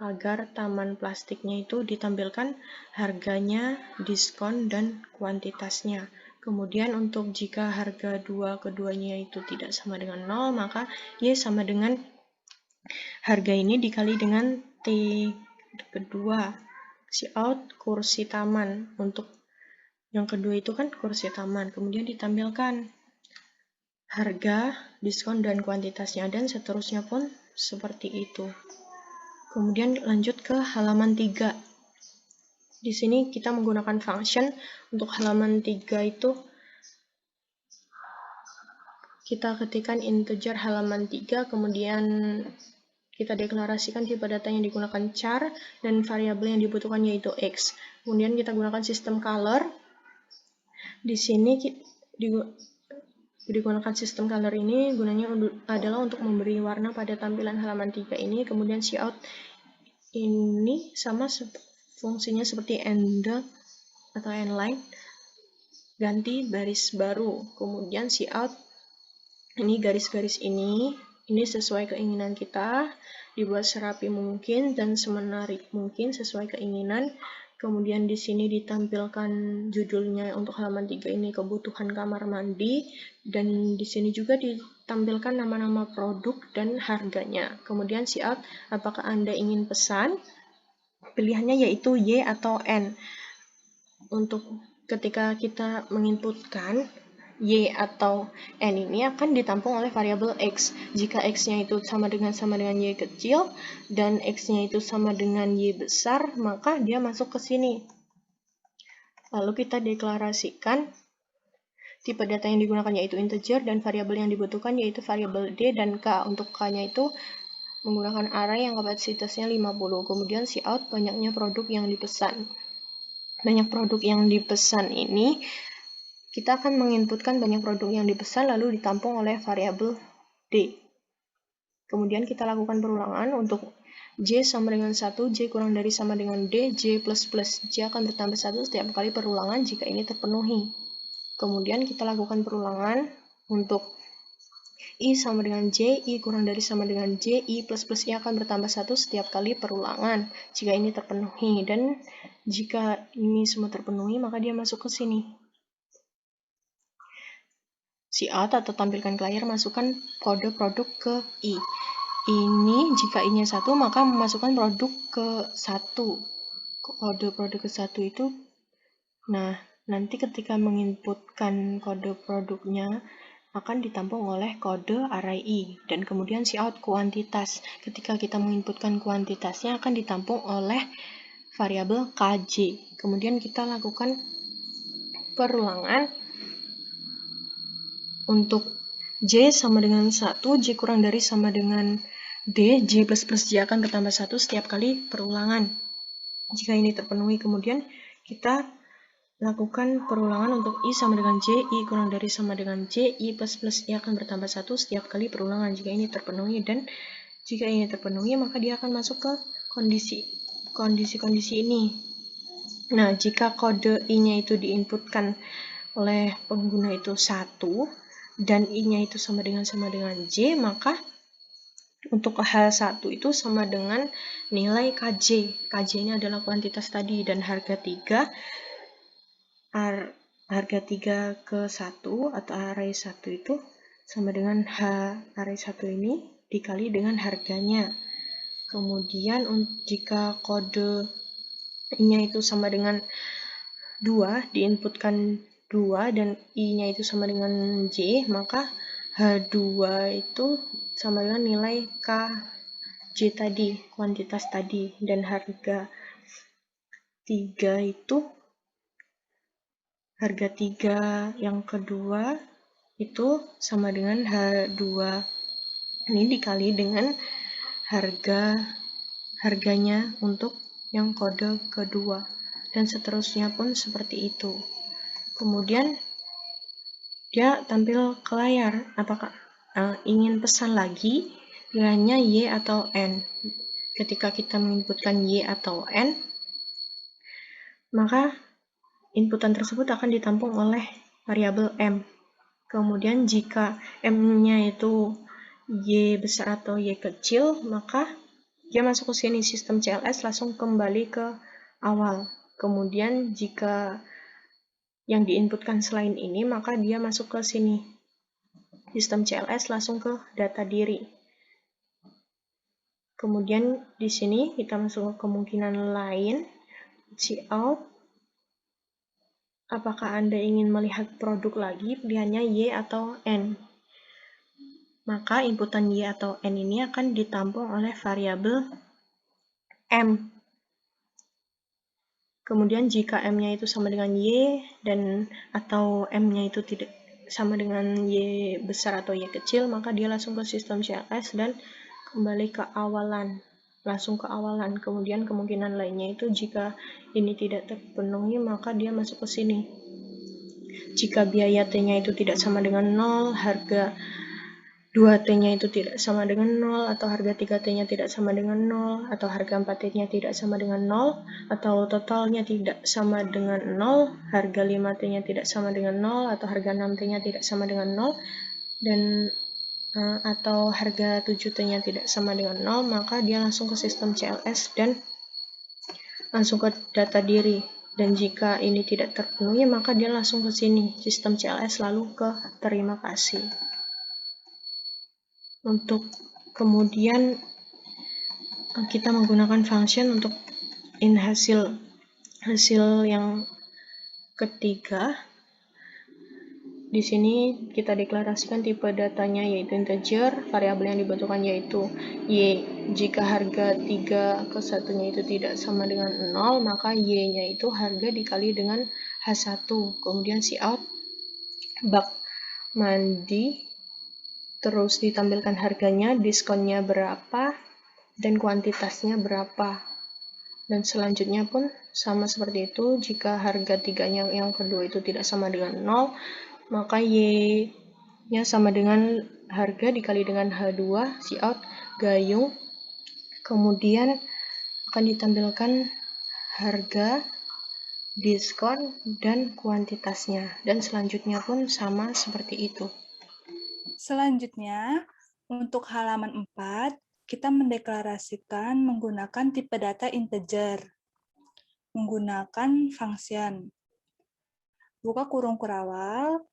agar taman plastiknya itu ditampilkan harganya, diskon, dan kuantitasnya. Kemudian untuk jika harga keduanya itu tidak sama dengan 0, maka Y sama dengan harga ini dikali dengan T kedua. Cout kursi taman. Untuk yang kedua itu kan kursi taman. Kemudian ditampilkan harga, diskon, dan kuantitasnya, dan seterusnya pun seperti itu. Kemudian lanjut ke halaman 3. Di sini kita menggunakan function. Untuk halaman 3 itu kita ketikkan integer halaman 3, kemudian kita deklarasikan tipe data yang digunakan char dan variabel yang dibutuhkan yaitu x. Kemudian kita gunakan sistem color. Di sini digunakan sistem color ini gunanya adalah untuk memberi warna pada tampilan halaman 3 ini. Kemudian cout ini sama fungsinya seperti end atau endline, ganti baris baru. Kemudian cout ini garis-garis ini sesuai keinginan kita, dibuat serapi mungkin dan semenarik mungkin sesuai keinginan. Kemudian di sini ditampilkan judulnya untuk halaman 3 ini kebutuhan kamar mandi, dan di sini juga ditampilkan nama-nama produk dan harganya. Kemudian cout, apakah Anda ingin pesan? Pilihannya yaitu Y atau N. Untuk ketika kita menginputkan Y atau N ini akan ditampung oleh variabel X. Jika X-nya itu sama dengan Y kecil dan X-nya itu sama dengan Y besar, maka dia masuk ke sini. Lalu kita deklarasikan tipe data yang digunakan yaitu integer dan variabel yang dibutuhkan yaitu variabel D dan K. Untuk K-nya itu menggunakan array yang kapasitasnya 50. Kemudian cout banyaknya produk yang dipesan. Banyak produk yang dipesan ini kita akan menginputkan banyak produk yang dipesan lalu ditampung oleh variabel D. Kemudian kita lakukan perulangan untuk J sama dengan 1, J kurang dari sama dengan D, J plus plus. J akan bertambah 1 setiap kali perulangan jika ini terpenuhi. Kemudian kita lakukan perulangan untuk I sama dengan J, I kurang dari sama dengan J, I plus plus I akan bertambah 1 setiap kali perulangan jika ini terpenuhi. Dan jika ini semua terpenuhi, maka dia masuk ke sini. Cout atau tampilkan ke layar, masukkan kode produk ke I. Ini jika I-nya 1, maka memasukkan produk ke 1. Kode produk ke 1 itu, nah nanti ketika menginputkan kode produknya, akan ditampung oleh kode array I, dan kemudian cout kuantitas. Ketika kita menginputkan kuantitasnya akan ditampung oleh variabel KJ. Kemudian kita lakukan perulangan untuk J sama dengan 1, J kurang dari sama dengan D, J plus J akan bertambah 1 setiap kali perulangan. Jika ini terpenuhi, kemudian kita lakukan perulangan untuk I sama dengan J, I kurang dari sama dengan J, I plus I akan bertambah 1 setiap kali perulangan. Jika ini terpenuhi, dan jika ini terpenuhi, maka dia akan masuk ke kondisi ini. Nah, jika kode I-nya itu diinputkan oleh pengguna itu 1, dan I-nya itu sama dengan J, maka untuk H1 itu sama dengan nilai KJ. KJ ini adalah kuantitas tadi, dan harga 3 ke 1 atau array 1 itu sama dengan H array 1 ini dikali dengan harganya. Kemudian jika kode I-nya itu sama dengan 2, diinputkan 2 dan I-nya itu sama dengan J, maka H2 itu sama dengan nilai KJ tadi, kuantitas tadi, dan harga 3 yang kedua itu sama dengan H2 ini dikali dengan harganya untuk yang kode kedua, dan seterusnya pun seperti itu. Kemudian dia tampil ke layar, apakah ingin pesan lagi pilihannya Y atau N. Ketika kita menginputkan Y atau N, maka inputan tersebut akan ditampung oleh variabel M. Kemudian jika M-nya itu Y besar atau Y kecil, maka dia masuk ke sini, sistem CLS langsung kembali ke awal. Kemudian jika yang diinputkan selain ini, maka dia masuk ke sini, sistem CLS langsung ke data diri. Kemudian di sini kita masuk ke kemungkinan lain, cout. Apakah Anda ingin melihat produk lagi? Pilihannya Y atau N. Maka inputan Y atau N ini akan ditampung oleh variabel M. Kemudian jika M-nya itu sama dengan Y atau M-nya itu tidak sama dengan Y besar atau Y kecil, maka dia langsung ke sistem CLS dan kembali ke awalan. Langsung ke awalan. Kemudian kemungkinan lainnya itu jika ini tidak terpenuhi, maka dia masuk ke sini. Jika biaya T-nya itu tidak sama dengan 0, harga 2T-nya itu tidak sama dengan 0, atau harga 3T-nya tidak sama dengan 0, atau harga 4T-nya tidak sama dengan 0, atau totalnya tidak sama dengan 0, harga 5T-nya tidak sama dengan 0, atau harga 6T-nya tidak sama dengan 0, dan atau harga 7T-nya tidak sama dengan 0, maka dia langsung ke sistem CLS dan langsung ke data diri. Dan jika ini tidak terpenuhi, maka dia langsung ke sini, sistem CLS lalu ke terima kasih. Untuk kemudian kita menggunakan function untuk hasil yang ketiga. Di sini kita deklarasikan tipe datanya yaitu integer, variabel yang dibutuhkan yaitu Y. Jika harga 3 ke 1-nya itu tidak sama dengan 0, maka Y-nya itu harga dikali dengan H1. Kemudian cout bak mandi, terus ditampilkan harganya, diskonnya berapa, dan kuantitasnya berapa. Dan selanjutnya pun sama seperti itu. Jika harga 3-nya yang kedua itu tidak sama dengan 0, maka Y-nya sama dengan harga dikali dengan H2, cout gayung. Kemudian akan ditampilkan harga, diskon, dan kuantitasnya. Dan selanjutnya pun sama seperti itu. Selanjutnya, untuk halaman 4, kita mendeklarasikan menggunakan tipe data integer, menggunakan function. Buka kurung kurawal.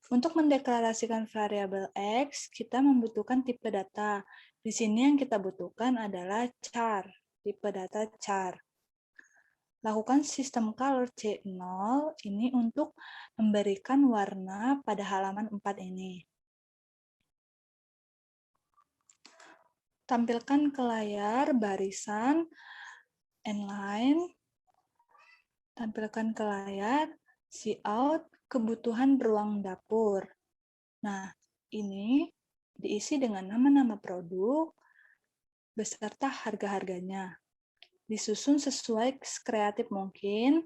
Untuk mendeklarasikan variabel X, kita membutuhkan tipe data. Di sini yang kita butuhkan adalah char, tipe data char. Lakukan sistem color C0 ini untuk memberikan warna pada halaman 4 ini. Tampilkan ke layar barisan inline, tampilkan ke layar cout kebutuhan beruang dapur. Nah, ini diisi dengan nama-nama produk beserta harga-harganya. Disusun sesuai kreatif mungkin.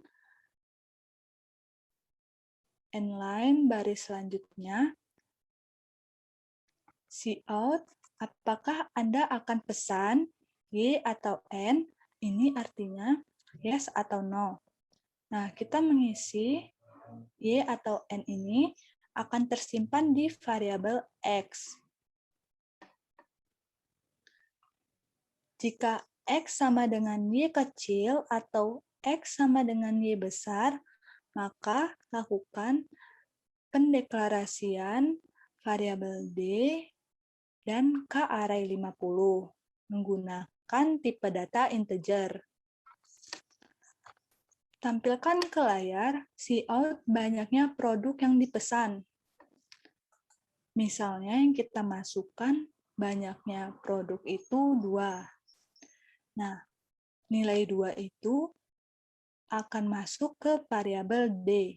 Inline baris selanjutnya. Cout, apakah Anda akan pesan Y atau N? Ini artinya yes atau no. Nah, kita mengisi Y atau N ini akan tersimpan di variabel X. Jika X sama dengan Y kecil atau X sama dengan Y besar, maka lakukan pendeklarasian variabel D dan K array 50 menggunakan tipe data integer. Tampilkan ke layar cout banyaknya produk yang dipesan. Misalnya yang kita masukkan banyaknya produk itu 2. Nah, nilai 2 itu akan masuk ke variabel D.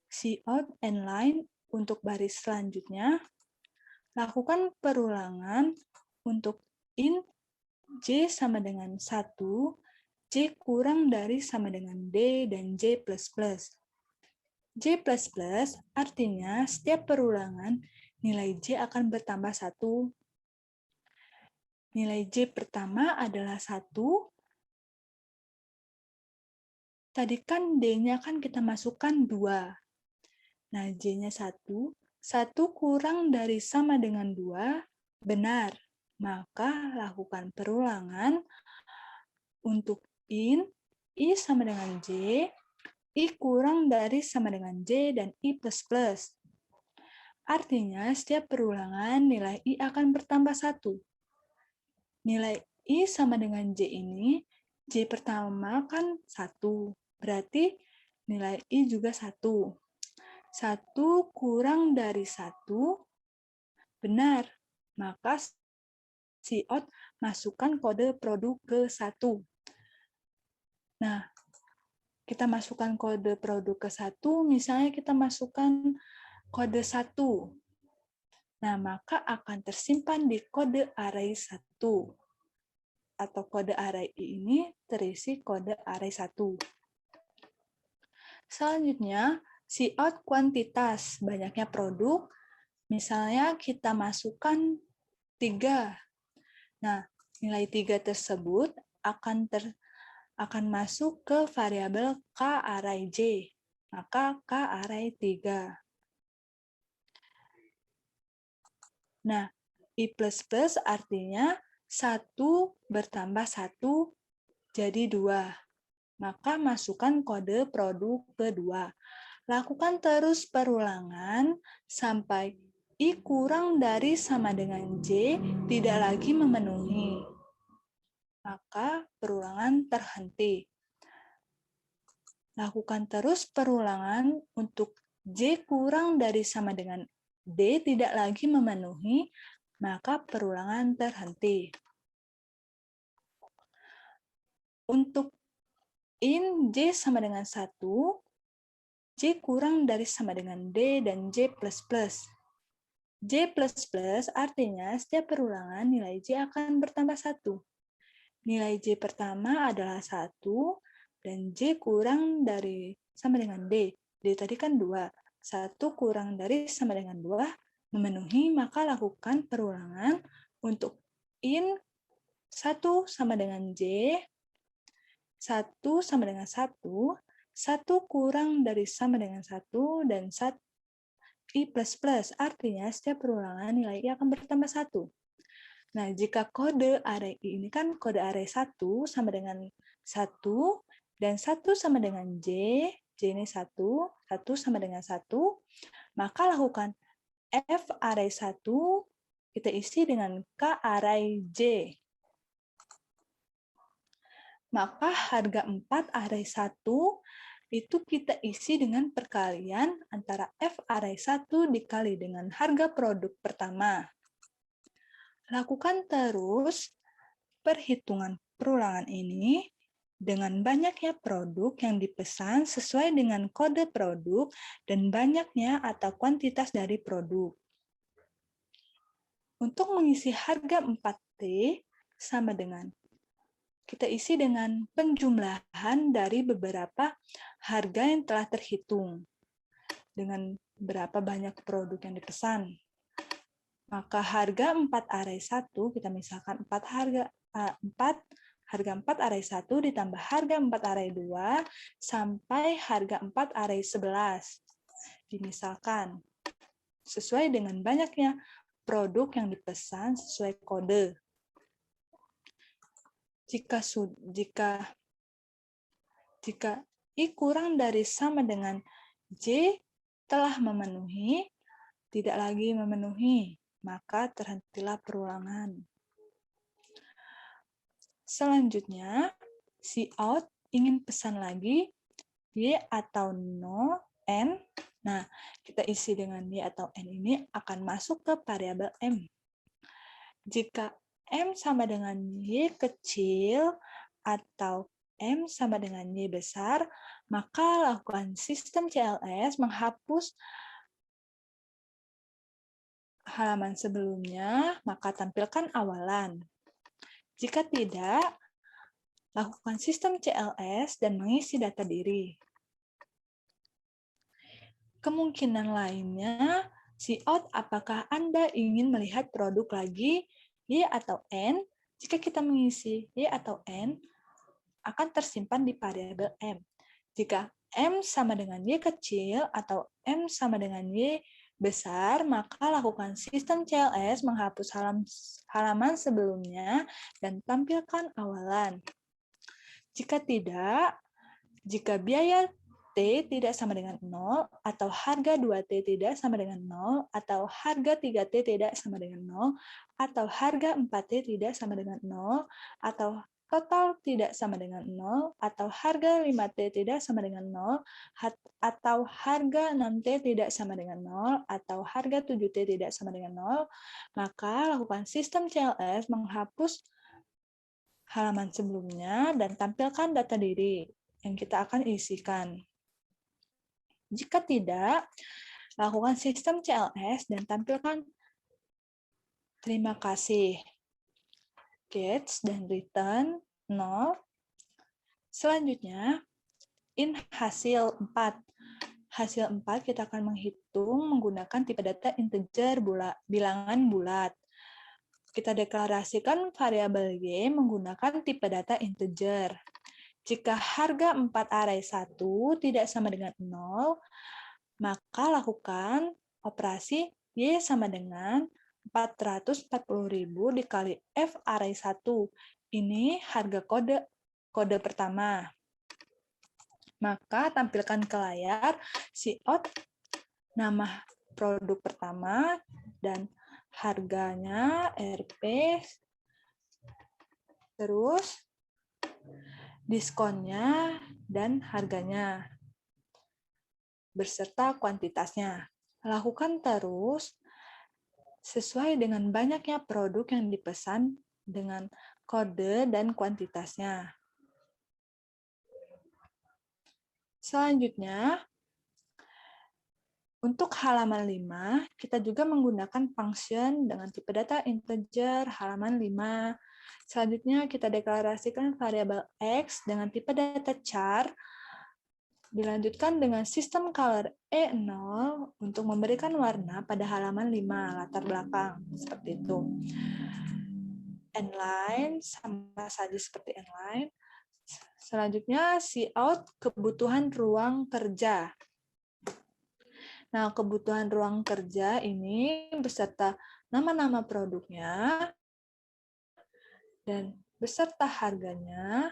Cout inline untuk baris selanjutnya, lakukan perulangan untuk int J sama dengan 1, J kurang dari sama dengan D, dan J++. J++ artinya setiap perulangan nilai J akan bertambah 1. Nilai J pertama adalah 1. Tadi kan D-nya kan kita masukkan 2. Nah, J-nya 1. 1 kurang dari sama dengan 2, benar. Maka lakukan perulangan untuk int I sama dengan J, I kurang dari sama dengan J, dan I++. Artinya, setiap perulangan nilai I akan bertambah 1. Nilai I sama dengan J ini, J pertama kan 1. Berarti nilai I juga 1. 1 kurang dari 1, benar. Maka cout masukkan kode produk ke 1. Nah, kita masukkan kode produk ke 1, misalnya kita masukkan kode 1. Nah, maka akan tersimpan di kode array 1. Atau kode array ini terisi kode array 1. Selanjutnya, cout kuantitas, banyaknya produk. Misalnya kita masukkan 3. Nah, nilai 3 tersebut akan masuk ke variabel K array J. Maka K array 3. Nah, I++ artinya 1 bertambah 1 jadi 2. Maka masukkan kode produk kedua. Lakukan terus perulangan sampai I kurang dari sama dengan J tidak lagi memenuhi. Maka perulangan terhenti. Lakukan terus perulangan untuk J kurang dari sama dengan D tidak lagi memenuhi, maka perulangan terhenti. Untuk int J sama dengan 1, J kurang dari sama dengan D, dan J++. J++ artinya setiap perulangan nilai J akan bertambah 1. Nilai J pertama adalah 1, dan J kurang dari sama dengan D. D tadi kan 2. 1 kurang dari sama dengan 2 memenuhi, maka lakukan perulangan untuk int 1 sama dengan J, 1 sama dengan 1, 1 kurang dari sama dengan 1, dan I++, artinya setiap perulangan nilai I akan bertambah 1. Nah, jika kode array I ini kan kode array 1 sama dengan 1, dan 1 sama dengan J, J ini 1, 1 sama dengan 1, maka lakukan F array 1, kita isi dengan K array J. Maka harga 4 array 1 itu kita isi dengan perkalian antara F array 1 dikali dengan harga produk pertama. Lakukan terus perhitungan perulangan ini dengan banyaknya produk yang dipesan sesuai dengan kode produk dan banyaknya atau kuantitas dari produk. Untuk mengisi harga 4T sama dengan kita isi dengan penjumlahan dari beberapa harga yang telah terhitung dengan berapa banyak produk yang dipesan. Maka harga 4 array 1, kita misalkan 4 harga 4 array 1 ditambah harga 4 array 2 sampai harga 4 array 11. Dimisalkan sesuai dengan banyaknya produk yang dipesan sesuai kode. Jika I kurang dari sama dengan J telah memenuhi, tidak lagi memenuhi, maka terhentilah perulangan. Selanjutnya, si out ingin pesan lagi Y atau no, N. Nah, kita isi dengan Y atau N ini akan masuk ke variabel M. Jika M sama dengan Y kecil atau M sama dengan Y besar, maka lakukan sistem CLS menghapus halaman sebelumnya, maka tampilkan awalan. Jika tidak, lakukan sistem CLS dan mengisi data diri. Kemungkinan lainnya, cout apakah Anda ingin melihat produk lagi, Y atau N? Jika kita mengisi Y atau N, akan tersimpan di variabel M. Jika M sama dengan Y kecil atau M sama dengan Y besar, maka lakukan sistem CLS menghapus halaman sebelumnya dan tampilkan awalan. Jika tidak, jika biaya T tidak sama dengan 0, atau harga 2T tidak sama dengan 0, atau harga 3T tidak sama dengan 0, atau harga 4T tidak sama dengan 0, atau total tidak sama dengan 0, atau harga 5T tidak sama dengan 0, atau harga 6T tidak sama dengan 0, atau harga 7T tidak sama dengan 0, maka lakukan sistem CLS menghapus halaman sebelumnya dan tampilkan data diri yang kita akan isikan. Jika tidak, lakukan sistem CLS dan tampilkan terima kasih. Gets dan return 0. Selanjutnya, in hasil 4. Hasil 4 kita akan menghitung menggunakan tipe data integer bilangan bulat. Kita deklarasikan variabel Y menggunakan tipe data integer. Jika harga 4 array 1 tidak sama dengan 0, maka lakukan operasi Y sama dengan 440.000 dikali F array 1. Ini harga kode pertama. Maka tampilkan ke layar cout nama produk pertama dan harganya Rp, terus diskonnya dan harganya beserta kuantitasnya. Lakukan terus sesuai dengan banyaknya produk yang dipesan dengan kode dan kuantitasnya. Selanjutnya, untuk halaman 5, kita juga menggunakan function dengan tipe data integer halaman 5. Selanjutnya, kita deklarasikan variabel X dengan tipe data char. Dilanjutkan dengan sistem color E0 untuk memberikan warna pada halaman 5, latar belakang. Seperti itu. Inline, sama saja seperti inline. Selanjutnya, cout kebutuhan ruang kerja. Nah, kebutuhan ruang kerja ini beserta nama-nama produknya dan beserta harganya.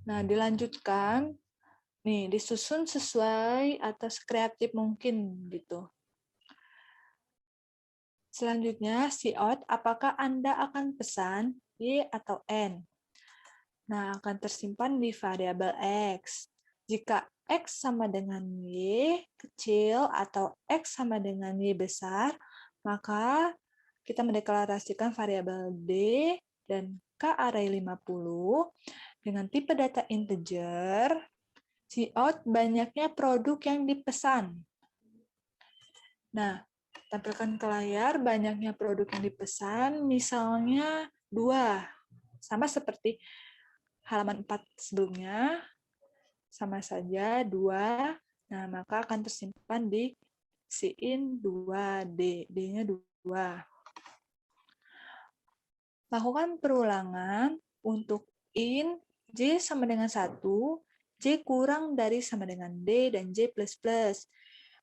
Nah, dilanjutkan, nih disusun sesuai atau sekreatif mungkin gitu. Selanjutnya, cout apakah Anda akan pesan Y atau N? Nah, akan tersimpan di variabel X. Jika X sama dengan Y kecil atau X sama dengan Y besar, maka kita mendeklarasikan variabel D dan K array 50 Dengan tipe data integer, cout banyaknya produk yang dipesan. Nah, tampilkan ke layar banyaknya produk yang dipesan, misalnya 2. Sama seperti halaman 4 sebelumnya, sama saja 2. Nah, maka akan tersimpan di Cin 2D, D-nya 2. Lakukan perulangan untuk in J sama dengan 1, J kurang dari sama dengan D, dan J++.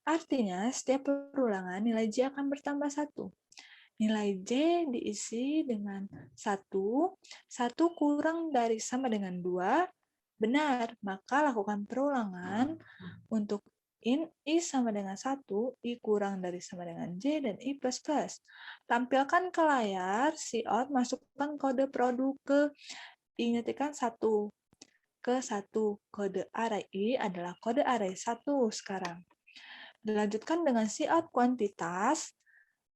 Artinya, setiap perulangan nilai J akan bertambah 1. Nilai J diisi dengan 1, 1 kurang dari sama dengan 2, benar, maka lakukan perulangan untuk in I sama dengan 1, I kurang dari sama dengan J, dan I++. Tampilkan ke layar, cout masukkan kode produk ke I nyetikan 1 ke 1. Kode array I adalah kode array 1 sekarang. Dilanjutkan dengan cout kuantitas,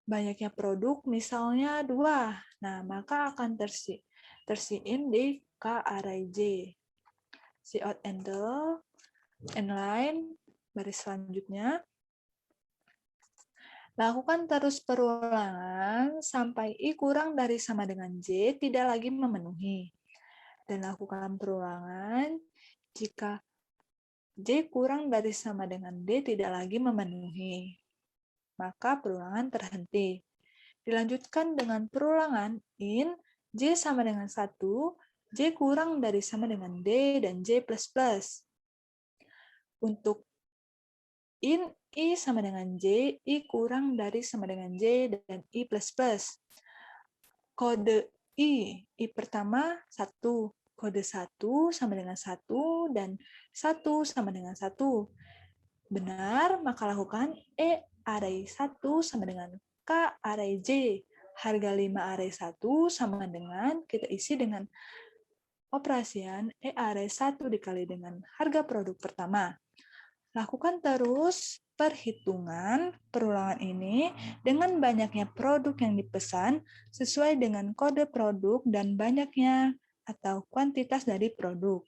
banyaknya produk misalnya 2. Nah, maka akan tersiin di K array J. Cout handle, inline, baris selanjutnya. Lakukan terus perulangan sampai I kurang dari sama dengan J tidak lagi memenuhi. Dan lakukan perulangan jika J kurang dari sama dengan D tidak lagi memenuhi. Maka perulangan terhenti. Dilanjutkan dengan perulangan in J sama dengan 1, J kurang dari sama dengan D, dan J++. Untuk in I sama dengan J, I kurang dari sama dengan J, dan I++. Kode I pertama 1, kode 1 sama dengan 1, dan 1 sama dengan 1. Benar, maka lakukan E array 1 sama dengan K array J. Harga 5 array 1 sama dengan, kita isi dengan operasian E array 1 dikali dengan harga produk pertama. Lakukan terus perhitungan perulangan ini dengan banyaknya produk yang dipesan sesuai dengan kode produk dan banyaknya atau kuantitas dari produk.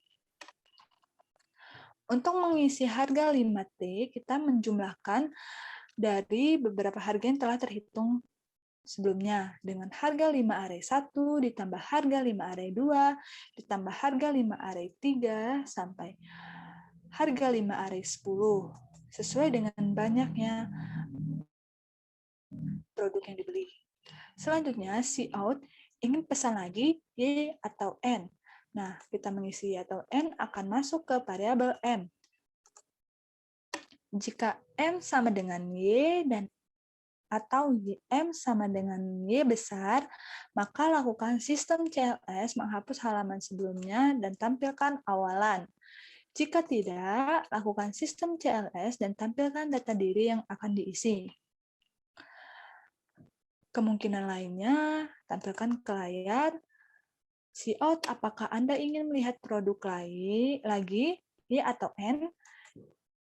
Untuk mengisi harga 5T, kita menjumlahkan dari beberapa harga yang telah terhitung sebelumnya dengan harga 5 array 1 ditambah harga 5 array 2 ditambah harga 5 array 3 sampai harga 5 array 10 sesuai dengan banyaknya produk yang dibeli. Selanjutnya, cout ingin pesan lagi Y atau N. Nah, kita mengisi Y atau N akan masuk ke variabel M. Jika M sama dengan Y dan atau M sama dengan Y besar, maka lakukan sistem CLS menghapus halaman sebelumnya dan tampilkan awalan. Jika tidak, lakukan sistem CLS dan tampilkan data diri yang akan diisi. Kemungkinan lainnya, tampilkan ke layar, cout apakah Anda ingin melihat produk lagi, Y atau N,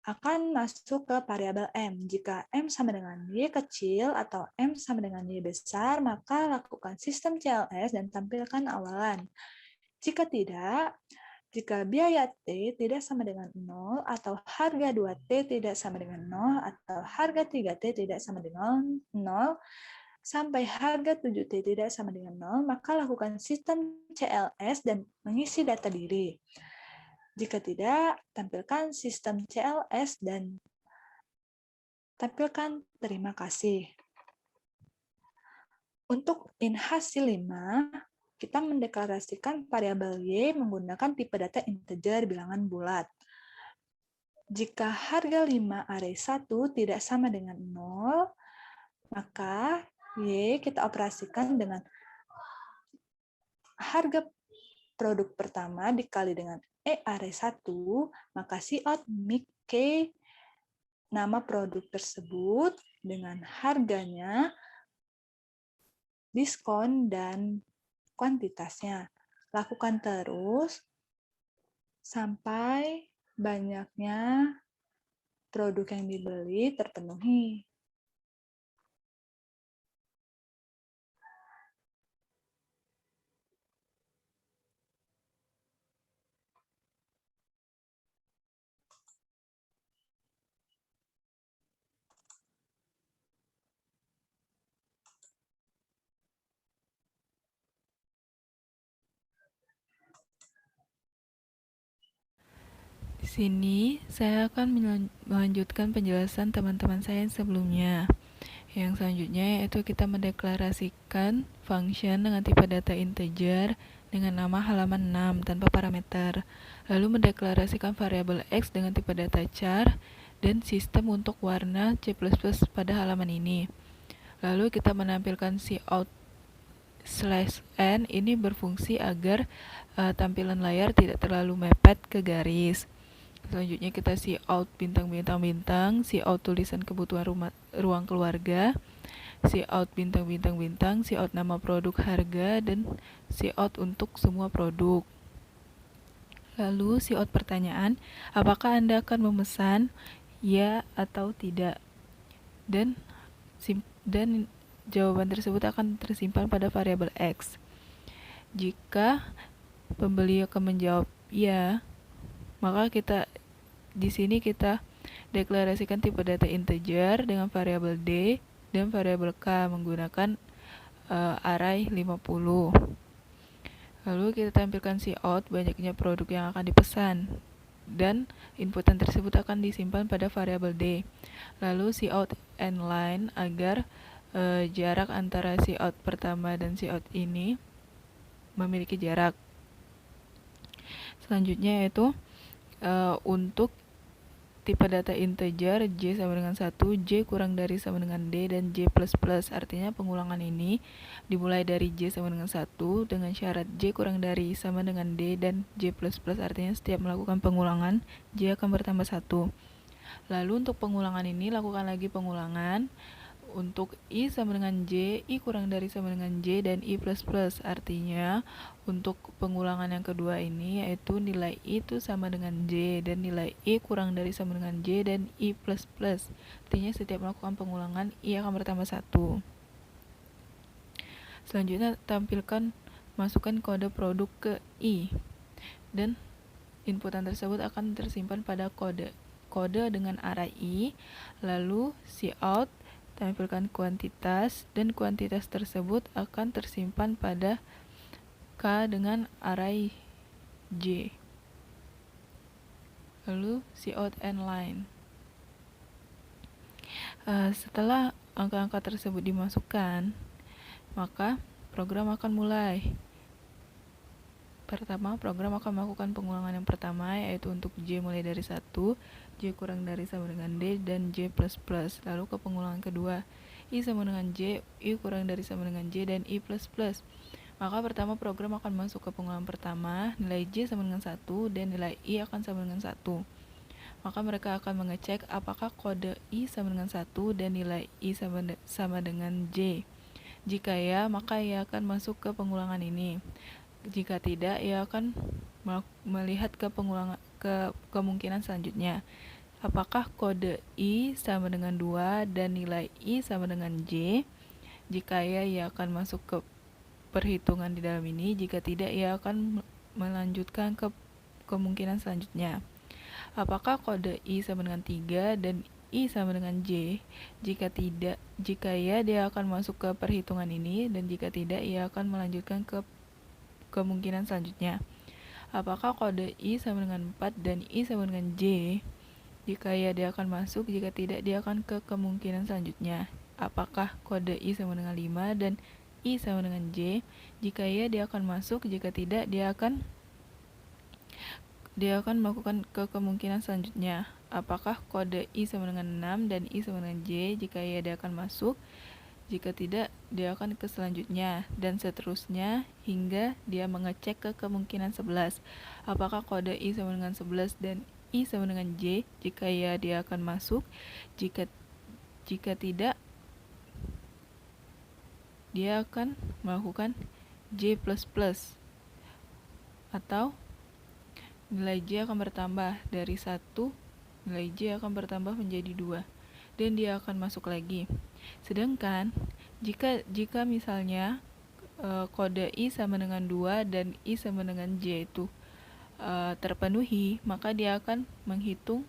akan masuk ke variabel M. Jika M sama dengan Y kecil atau M sama dengan Y besar, maka lakukan sistem CLS dan tampilkan awalan. Jika tidak, jika biaya T tidak sama dengan 0, atau harga 2T tidak sama dengan 0, atau harga 3T tidak sama dengan 0, sampai harga 7T tidak sama dengan 0, maka lakukan sistem CLS dan mengisi data diri. Jika tidak, tampilkan sistem CLS dan tampilkan terima kasih. Untuk in hasil 5, kita mendeklarasikan variabel Y menggunakan tipe data integer bilangan bulat. Jika harga 5 array 1 tidak sama dengan 0, maka Y kita operasikan dengan harga produk pertama dikali dengan E array 1, maka cout make nama produk tersebut dengan harganya, diskon, dan kuantitasnya. Lakukan terus sampai banyaknya produk yang dibeli terpenuhi. sini saya akan melanjutkan penjelasan teman-teman saya yang sebelumnya. Yang selanjutnya yaitu kita mendeklarasikan function dengan tipe data integer dengan nama halaman 6 tanpa parameter. Lalu mendeklarasikan variabel X dengan tipe data char dan sistem untuk warna C++ pada halaman ini. Lalu kita menampilkan cout/n ini berfungsi agar tampilan layar tidak terlalu mepet ke garis. Selanjutnya kita cout bintang-bintang-bintang, cout tulisan kebutuhan ruang keluarga, cout bintang-bintang-bintang, cout nama produk harga, dan cout untuk semua produk. Lalu cout pertanyaan, apakah Anda akan memesan, ya atau tidak? Dan jawaban tersebut akan tersimpan pada variabel X. Jika pembeli akan menjawab ya, maka di sini kita deklarasikan tipe data integer dengan variabel D dan variabel K menggunakan array 50. Lalu kita tampilkan cout banyaknya produk yang akan dipesan dan inputan tersebut akan disimpan pada variabel D. Lalu cout n-line agar jarak antara cout pertama dan cout ini memiliki jarak. Selanjutnya yaitu untuk tipe data integer J sama dengan 1, J kurang dari sama dengan D, dan J++. Artinya pengulangan ini dimulai dari J sama dengan 1 dengan syarat J kurang dari sama dengan D dan J++. Artinya setiap melakukan pengulangan J akan bertambah 1. Lalu untuk pengulangan ini lakukan lagi pengulangan untuk I sama dengan J, I kurang dari sama dengan J, dan I++. Artinya untuk pengulangan yang kedua ini yaitu nilai I itu sama dengan J dan nilai I kurang dari sama dengan J dan I++. Artinya setiap melakukan pengulangan I akan bertambah 1. Selanjutnya masukkan kode produk ke I dan inputan tersebut akan tersimpan pada kode dengan array I. Lalu cout tampilkan kuantitas dan kuantitas tersebut akan tersimpan pada K dengan array J. Lalu cout n-line. Setelah angka-angka tersebut dimasukkan, maka program akan mulai. Pertama, program akan melakukan pengulangan yang pertama yaitu untuk J mulai dari 1, J kurang dari sama dengan D, dan J++. Lalu ke pengulangan kedua, I sama dengan J, I kurang dari sama dengan J, dan I++. Maka pertama program akan masuk ke pengulangan pertama, nilai J sama dengan 1 dan nilai I akan sama dengan 1. Maka mereka akan mengecek apakah kode I sama dengan 1 dan nilai I sama dengan J. Jika ya, maka ia akan masuk ke pengulangan ini. Jika tidak, ia akan melihat ke kemungkinan selanjutnya. Apakah kode I sama dengan 2 dan nilai I sama dengan J? Jika ya, ia akan masuk ke perhitungan di dalam ini. Jika tidak, ia akan melanjutkan ke kemungkinan selanjutnya. Apakah kode I sama dengan 3 dan I sama dengan J? Jika ya, dia akan masuk ke perhitungan ini, dan jika tidak, ia akan melanjutkan ke kemungkinan selanjutnya. Apakah kode I sama dengan 4 dan I sama dengan J? Jika ya, dia akan masuk. Jika tidak, dia akan ke kemungkinan selanjutnya. Apakah kode I sama dengan 5 dan I sama dengan J? Jika ya, dia akan masuk. Jika tidak, dia akan melakukan ke kemungkinan selanjutnya. Apakah kode I sama dengan 6 dan I sama dengan J? Jika ya, dia akan masuk. Jika tidak, dia akan ke selanjutnya, dan seterusnya hingga dia mengecek ke kemungkinan 11. Apakah kode I sama dengan 11 dan I sama dengan J? Jika ya, dia akan masuk. Jika tidak, dia akan melakukan J++, atau nilai J akan bertambah dari 1, nilai J akan bertambah menjadi 2, dan dia akan masuk lagi. Sedangkan jika misalnya kode I sama dengan 2 dan I sama dengan J itu terpenuhi, maka dia akan menghitung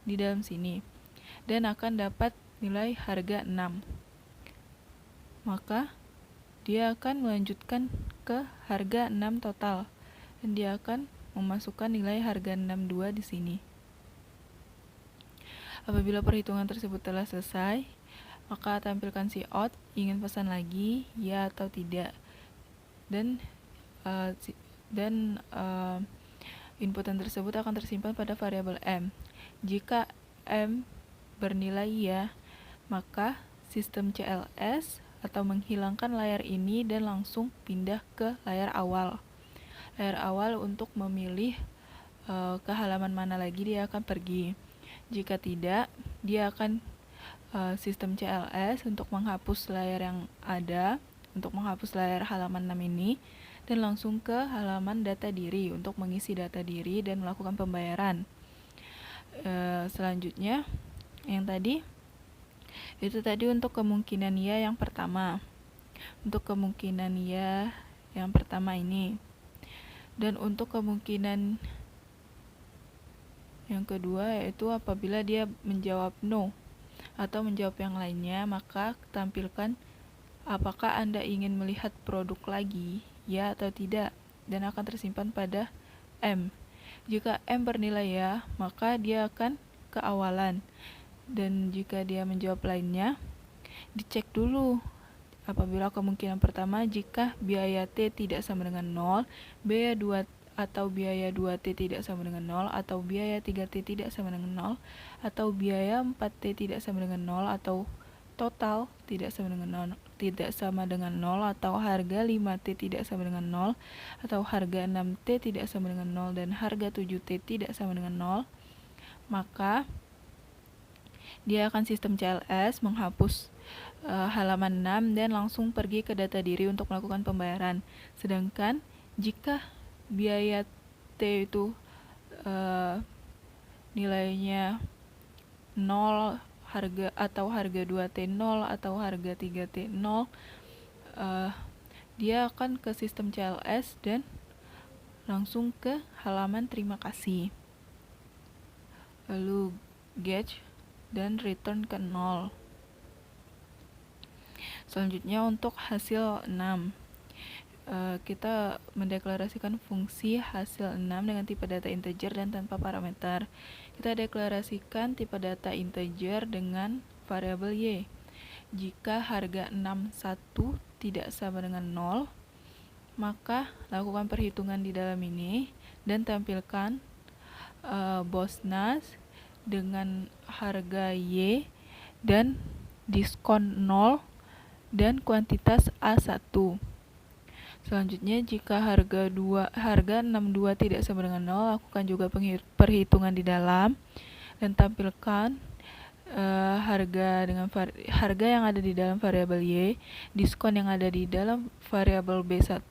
di dalam sini dan akan dapat nilai harga 6. Maka dia akan melanjutkan ke harga 6 total, dan dia akan memasukkan nilai harga 62 di sini. Apabila perhitungan tersebut telah selesai, maka tampilkan cout, ingin pesan lagi, ya atau tidak. Dan inputan tersebut akan tersimpan pada variabel m. Jika m bernilai ya, maka sistem CLS atau menghilangkan layar ini dan langsung pindah ke layar awal. Layar awal untuk memilih ke halaman mana lagi dia akan pergi. Jika tidak, dia akan sistem CLS untuk menghapus layar yang ada, untuk menghapus layar halaman 6 ini, dan langsung ke halaman data diri untuk mengisi data diri dan melakukan pembayaran. Selanjutnya, yang tadi, itu tadi untuk kemungkinan ya yang pertama. Untuk kemungkinan ya yang pertama ini. Dan untuk kemungkinan yang kedua yaitu apabila dia menjawab no atau menjawab yang lainnya, maka tampilkan apakah Anda ingin melihat produk lagi, ya atau tidak, dan akan tersimpan pada M. Jika M bernilai ya, maka dia akan ke awalan. Dan jika dia menjawab lainnya, dicek dulu. Apabila kemungkinan pertama, jika biaya T tidak sama dengan 0, biaya 2 atau biaya 2T tidak sama dengan 0, atau biaya 3T tidak sama dengan 0, atau biaya 4T tidak sama dengan 0, atau total tidak sama dengan 0, atau harga 5T tidak sama dengan 0, atau harga 6T tidak sama dengan 0, dan harga 7T tidak sama dengan 0, maka dia akan sistem CLS menghapus halaman 6 dan langsung pergi ke data diri untuk melakukan pembayaran. Sedangkan jika biaya T itu nilainya 0, harga 2T 0, atau harga 3T 0, dia akan ke sistem CLS dan langsung ke halaman terima kasih, lalu gauge dan return ke 0. Selanjutnya untuk hasil 6, kita mendeklarasikan fungsi hasil 6 dengan tipe data integer dan tanpa parameter. Kita deklarasikan tipe data integer dengan variabel y. Jika harga 61 tidak sama dengan 0, maka lakukan perhitungan di dalam ini dan tampilkan Bosnas dengan harga y dan diskon 0 dan kuantitas A1. Selanjutnya, jika harga 62 tidak sama dengan 0, lakukan juga perhitungan di dalam dan tampilkan harga yang ada di dalam variabel y, diskon yang ada di dalam variabel B1,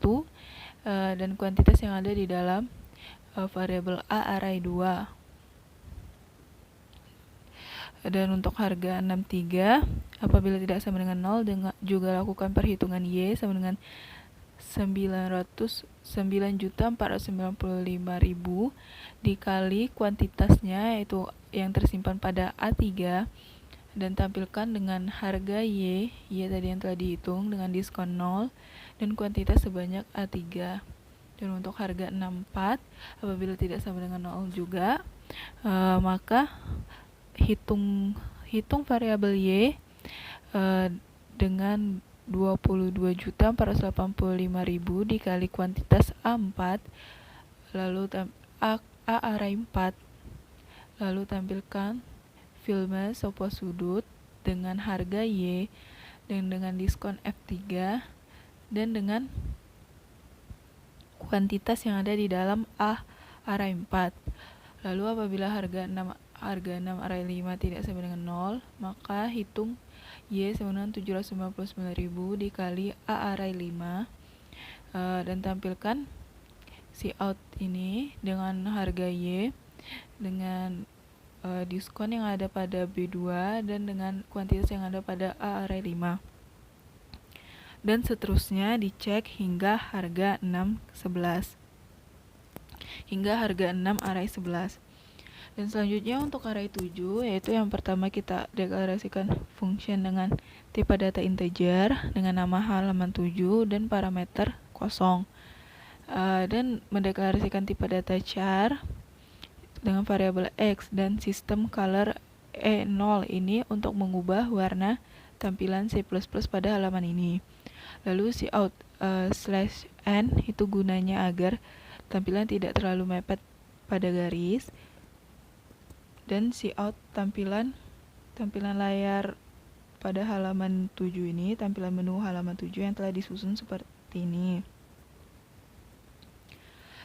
dan kuantitas yang ada di dalam variabel A array 2. Dan untuk harga 63, apabila tidak sama dengan 0, juga lakukan perhitungan y sama dengan 9.495.000 dikali kuantitasnya, yaitu yang tersimpan pada A3, dan tampilkan dengan harga y tadi yang telah dihitung dengan diskon 0 dan kuantitas sebanyak A3. Dan untuk harga 64, apabila tidak sama dengan 0 juga, maka hitung variabel y dengan 22.485.000 dikali kuantitas A4, lalu A array 4, lalu tampilkan filma sopo sudut dengan harga y dan dengan diskon F3 dan dengan kuantitas yang ada di dalam A array 4. Lalu apabila harga 6 array 5 tidak sama dengan 0, maka hitung y sama dengan 799.000 dikali A array 5, dan tampilkan cout ini dengan harga y dengan diskon yang ada pada B2 dan dengan kuantitas yang ada pada A array 5. Dan seterusnya dicek hingga harga 6 array 11. Dan selanjutnya untuk array 7, yaitu yang pertama kita deklarasikan function dengan tipe data integer dengan nama halaman 7 dan parameter kosong, dan mendeklarasikan tipe data char dengan variabel x dan sistem color 0 ini untuk mengubah warna tampilan C++ pada halaman ini. Lalu cout /n itu gunanya agar tampilan tidak terlalu mepet pada garis, dan cout tampilan layar pada halaman 7 ini, tampilan menu halaman 7 yang telah disusun seperti ini.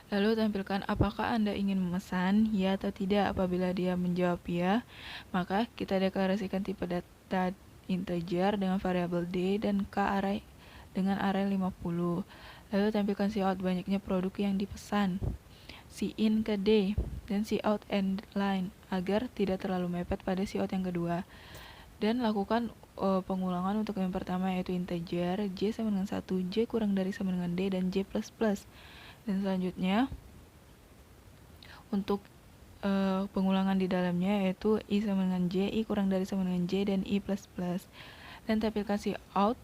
Lalu tampilkan apakah Anda ingin memesan, ya atau tidak. Apabila dia menjawab ya, maka kita deklarasikan tipe data integer dengan variabel D dan K array dengan array 50. Lalu tampilkan cout banyaknya produk yang dipesan, coin ke D, dan cout end line agar tidak terlalu mepet pada cout yang kedua. Dan lakukan pengulangan untuk yang pertama, yaitu integer J sama dengan 1, J kurang dari sama dengan D, dan J++. Dan selanjutnya untuk pengulangan di dalamnya, yaitu I sama dengan J, I kurang dari sama dengan J, dan I++. Dan tampilkan cout,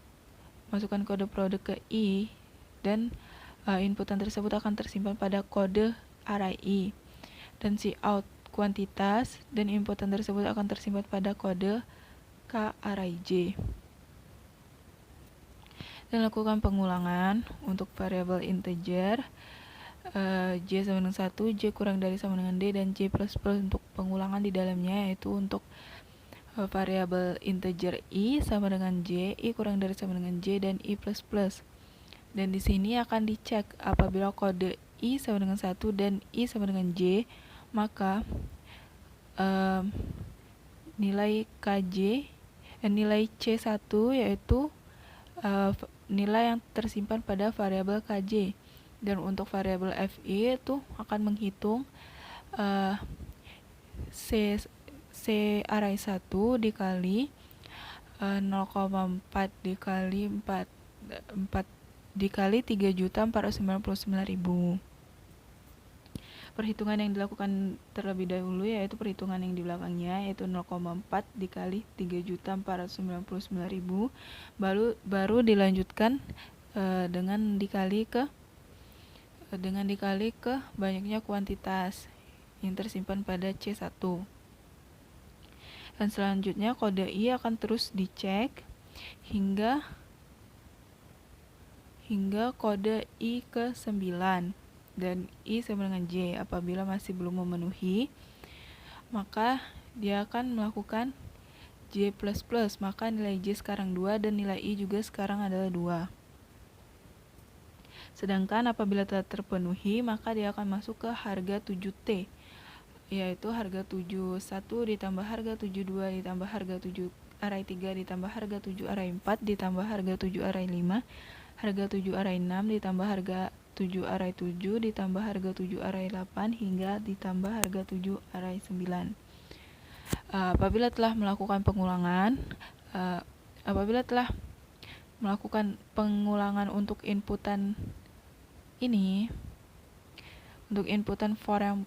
masukkan kode produk ke I, dan inputan tersebut akan tersimpan pada kode array I. Dan cout kuantitas, dan inputan tersebut akan tersimpan pada kode K array J. Dan lakukan pengulangan untuk variabel integer J sama dengan 1, J kurang dari sama dengan D, dan J++ untuk pengulangan di dalamnya, yaitu untuk variabel integer I sama dengan J, I kurang dari sama dengan J, dan I++. Dan di sini akan dicek apabila kode I sama dengan 1 dan I sama dengan J, maka nilai KJ, nilai C1 yaitu nilai yang tersimpan pada variabel KJ. Dan untuk variabel FI itu akan menghitung C array 1 dikali 0,4 dikali 4 dikali 3.499.000. Perhitungan yang dilakukan terlebih dahulu yaitu perhitungan yang di belakangnya, yaitu 0,4 dikali 3.499.000, baru dilanjutkan dengan dikali ke banyaknya kuantitas yang tersimpan pada C1. Dan selanjutnya kode I akan terus dicek hingga kode I ke 9 dan I sama dengan J. Apabila masih belum memenuhi, maka dia akan melakukan J++, maka nilai J sekarang 2 dan nilai I juga sekarang adalah 2. Sedangkan apabila telah terpenuhi, maka dia akan masuk ke harga 7T, yaitu harga 71 ditambah harga 72 ditambah harga 7 array 3 ditambah harga 7 array 4 ditambah harga 7 array 5, harga 7 array 6 ditambah harga 7 array 7 ditambah harga 7 array 8 hingga ditambah harga 7 array 9. Apabila telah melakukan pengulangan untuk inputan ini, untuk inputan for yang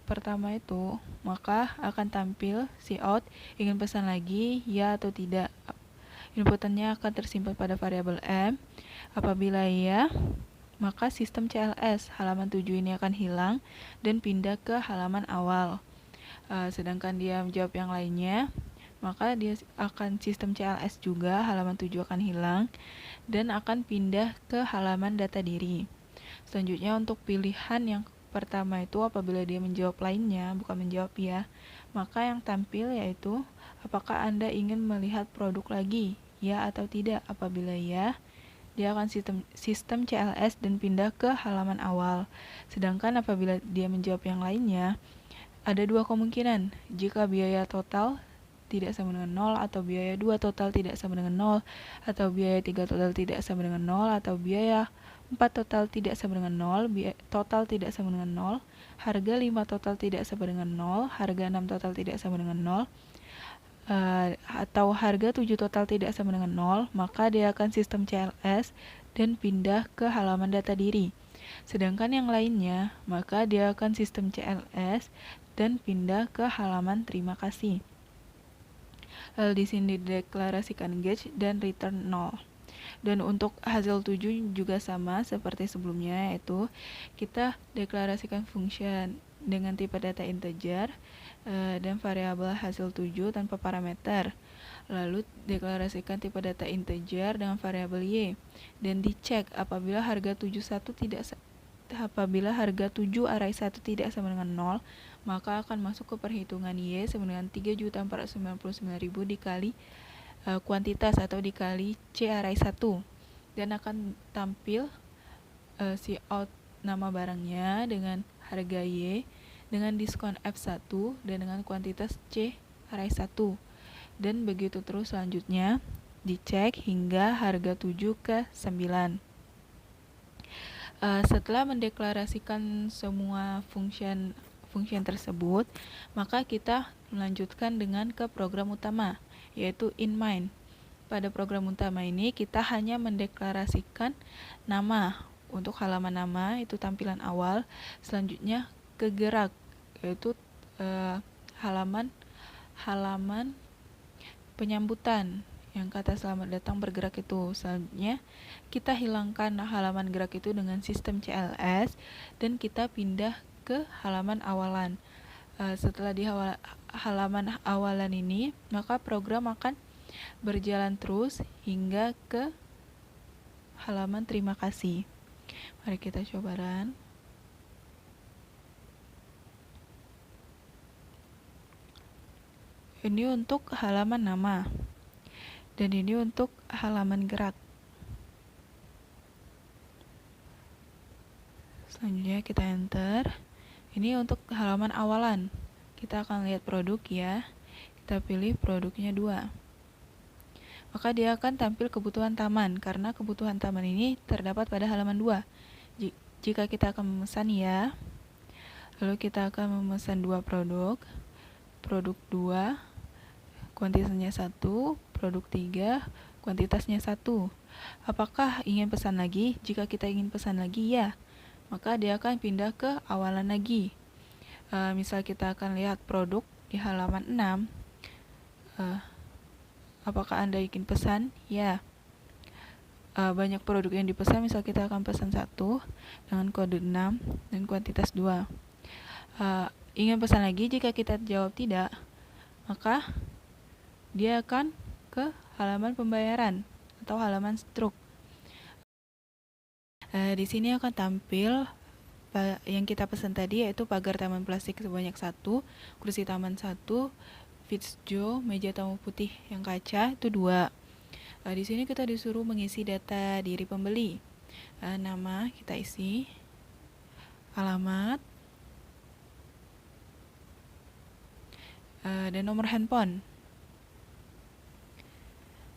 pertama itu, maka akan tampil cout ingin pesan lagi, ya atau tidak. Inputannya akan tersimpan pada variabel M. Apabila ya, maka sistem CLS halaman 7 ini akan hilang dan pindah ke halaman awal. Sedangkan dia menjawab yang lainnya, maka dia akan sistem CLS juga, halaman 7 akan hilang dan akan pindah ke halaman data diri. Selanjutnya untuk pilihan yang pertama itu, apabila dia menjawab lainnya, bukan menjawab ya, maka yang tampil yaitu apakah Anda ingin melihat produk lagi, ya atau tidak. Apabila ya, dia akan sistem CLS dan pindah ke halaman awal. Sedangkan apabila dia menjawab yang lainnya, ada dua kemungkinan. Jika biaya total tidak sama dengan 0, atau biaya 2 total tidak sama dengan 0, atau biaya 3 total tidak sama dengan 0, atau biaya 4 total tidak sama dengan 0, total tidak sama dengan 0, harga 5 total tidak sama dengan 0, harga 6 total tidak sama dengan 0, atau harga 7 total tidak sama dengan 0, maka dia akan sistem CLS dan pindah ke halaman data diri. Sedangkan yang lainnya, maka dia akan sistem CLS dan pindah ke halaman terima kasih. Lalu di sini dideklarasikan get dan return 0. Dan untuk hasil 7 juga sama seperti sebelumnya, yaitu kita deklarasikan function dengan tipe data integer dan variabel hasil 7 tanpa parameter. Lalu deklarasikan tipe data integer dengan variabel y dan dicek apabila harga 7 array 1 tidak sama dengan 0, maka akan masuk ke perhitungan y sama dengan 3.499.000 dikali kuantitas atau dikali c array 1, dan akan tampil cout nama barangnya dengan harga y dengan diskon F1 dan dengan kuantitas c array 1, dan begitu terus selanjutnya dicek hingga harga 7 ke 9. Setelah mendeklarasikan semua function tersebut, maka kita melanjutkan dengan ke program utama, yaitu inMind. Pada program utama ini kita hanya mendeklarasikan nama. Untuk halaman nama itu tampilan awal, selanjutnya ke gerak, yaitu halaman penyambutan yang kata selamat datang bergerak itu. Selanjutnya kita hilangkan halaman gerak itu dengan sistem CLS dan kita pindah ke halaman awalan. Setelah di halaman awalan ini, maka program akan berjalan terus hingga ke halaman terima kasih. Mari kita coba run. Ini untuk halaman nama dan ini untuk halaman gerak. Selanjutnya kita enter. Ini untuk halaman awalan. Kita akan lihat produk ya. Kita pilih produknya 2. Maka dia akan tampil kebutuhan taman karena kebutuhan taman ini terdapat pada halaman 2. Jika kita akan memesan ya, lalu kita akan memesan 2 produk. Produk 2 kuantitasnya 1, produk 3 kuantitasnya 1. Apakah ingin pesan lagi? Jika kita ingin pesan lagi ya, maka dia akan pindah ke awalan lagi. Misal kita akan lihat produk di halaman 6. Apakah Anda ingin pesan? Ya. Banyak produk yang dipesan, misal kita akan pesan 1 dengan kode 6 dan kuantitas 2. Ingin pesan lagi? Jika kita jawab tidak, maka dia akan ke halaman pembayaran atau halaman struk. Di sini akan tampil yang kita pesan tadi, yaitu pagar taman plastik sebanyak 1, kursi taman 1, Fitzjo, meja tamu putih yang kaca itu 2. Di sini kita disuruh mengisi data diri pembeli. Nama kita isi, alamat, dan nomor handphone.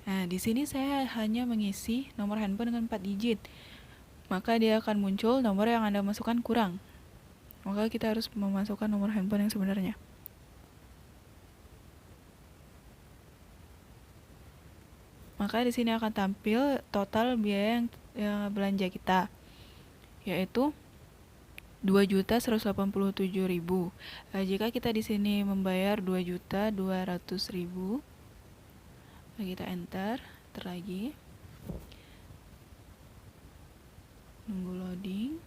Nah, di sini saya hanya mengisi nomor handphone dengan 4 digit. Maka dia akan muncul nomor yang Anda masukkan kurang. Maka kita harus memasukkan nomor handphone yang sebenarnya. Maka di sini akan tampil total biaya yang belanja kita, yaitu 2.187.000. Jika kita di sini membayar 2.200.000, kita enter lagi, nunggu loading.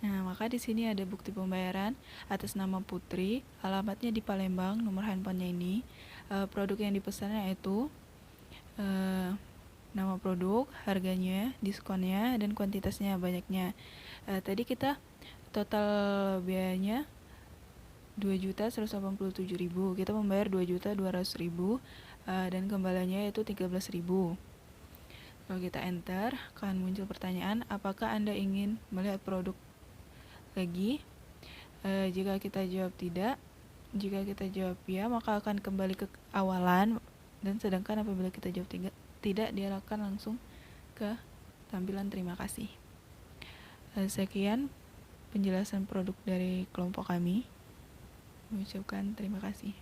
Nah, maka di sini ada bukti pembayaran atas nama Putri, alamatnya di Palembang, nomor handphonenya ini, produk yang dipesan yaitu nama produk, harganya, diskonnya, dan kuantitasnya banyaknya. Tadi kita total biayanya 2.187.000, kita membayar 2.200.000, dan kembaliannya yaitu 13.000. Kalau kita enter, akan muncul pertanyaan, apakah Anda ingin melihat produk lagi? Jika kita jawab tidak, jika kita jawab ya, maka akan kembali ke awalan, dan sedangkan apabila kita jawab tidak, dia akan langsung ke tampilan terima kasih. Sekian penjelasan produk dari kelompok kami. Mengucapkan terima kasih.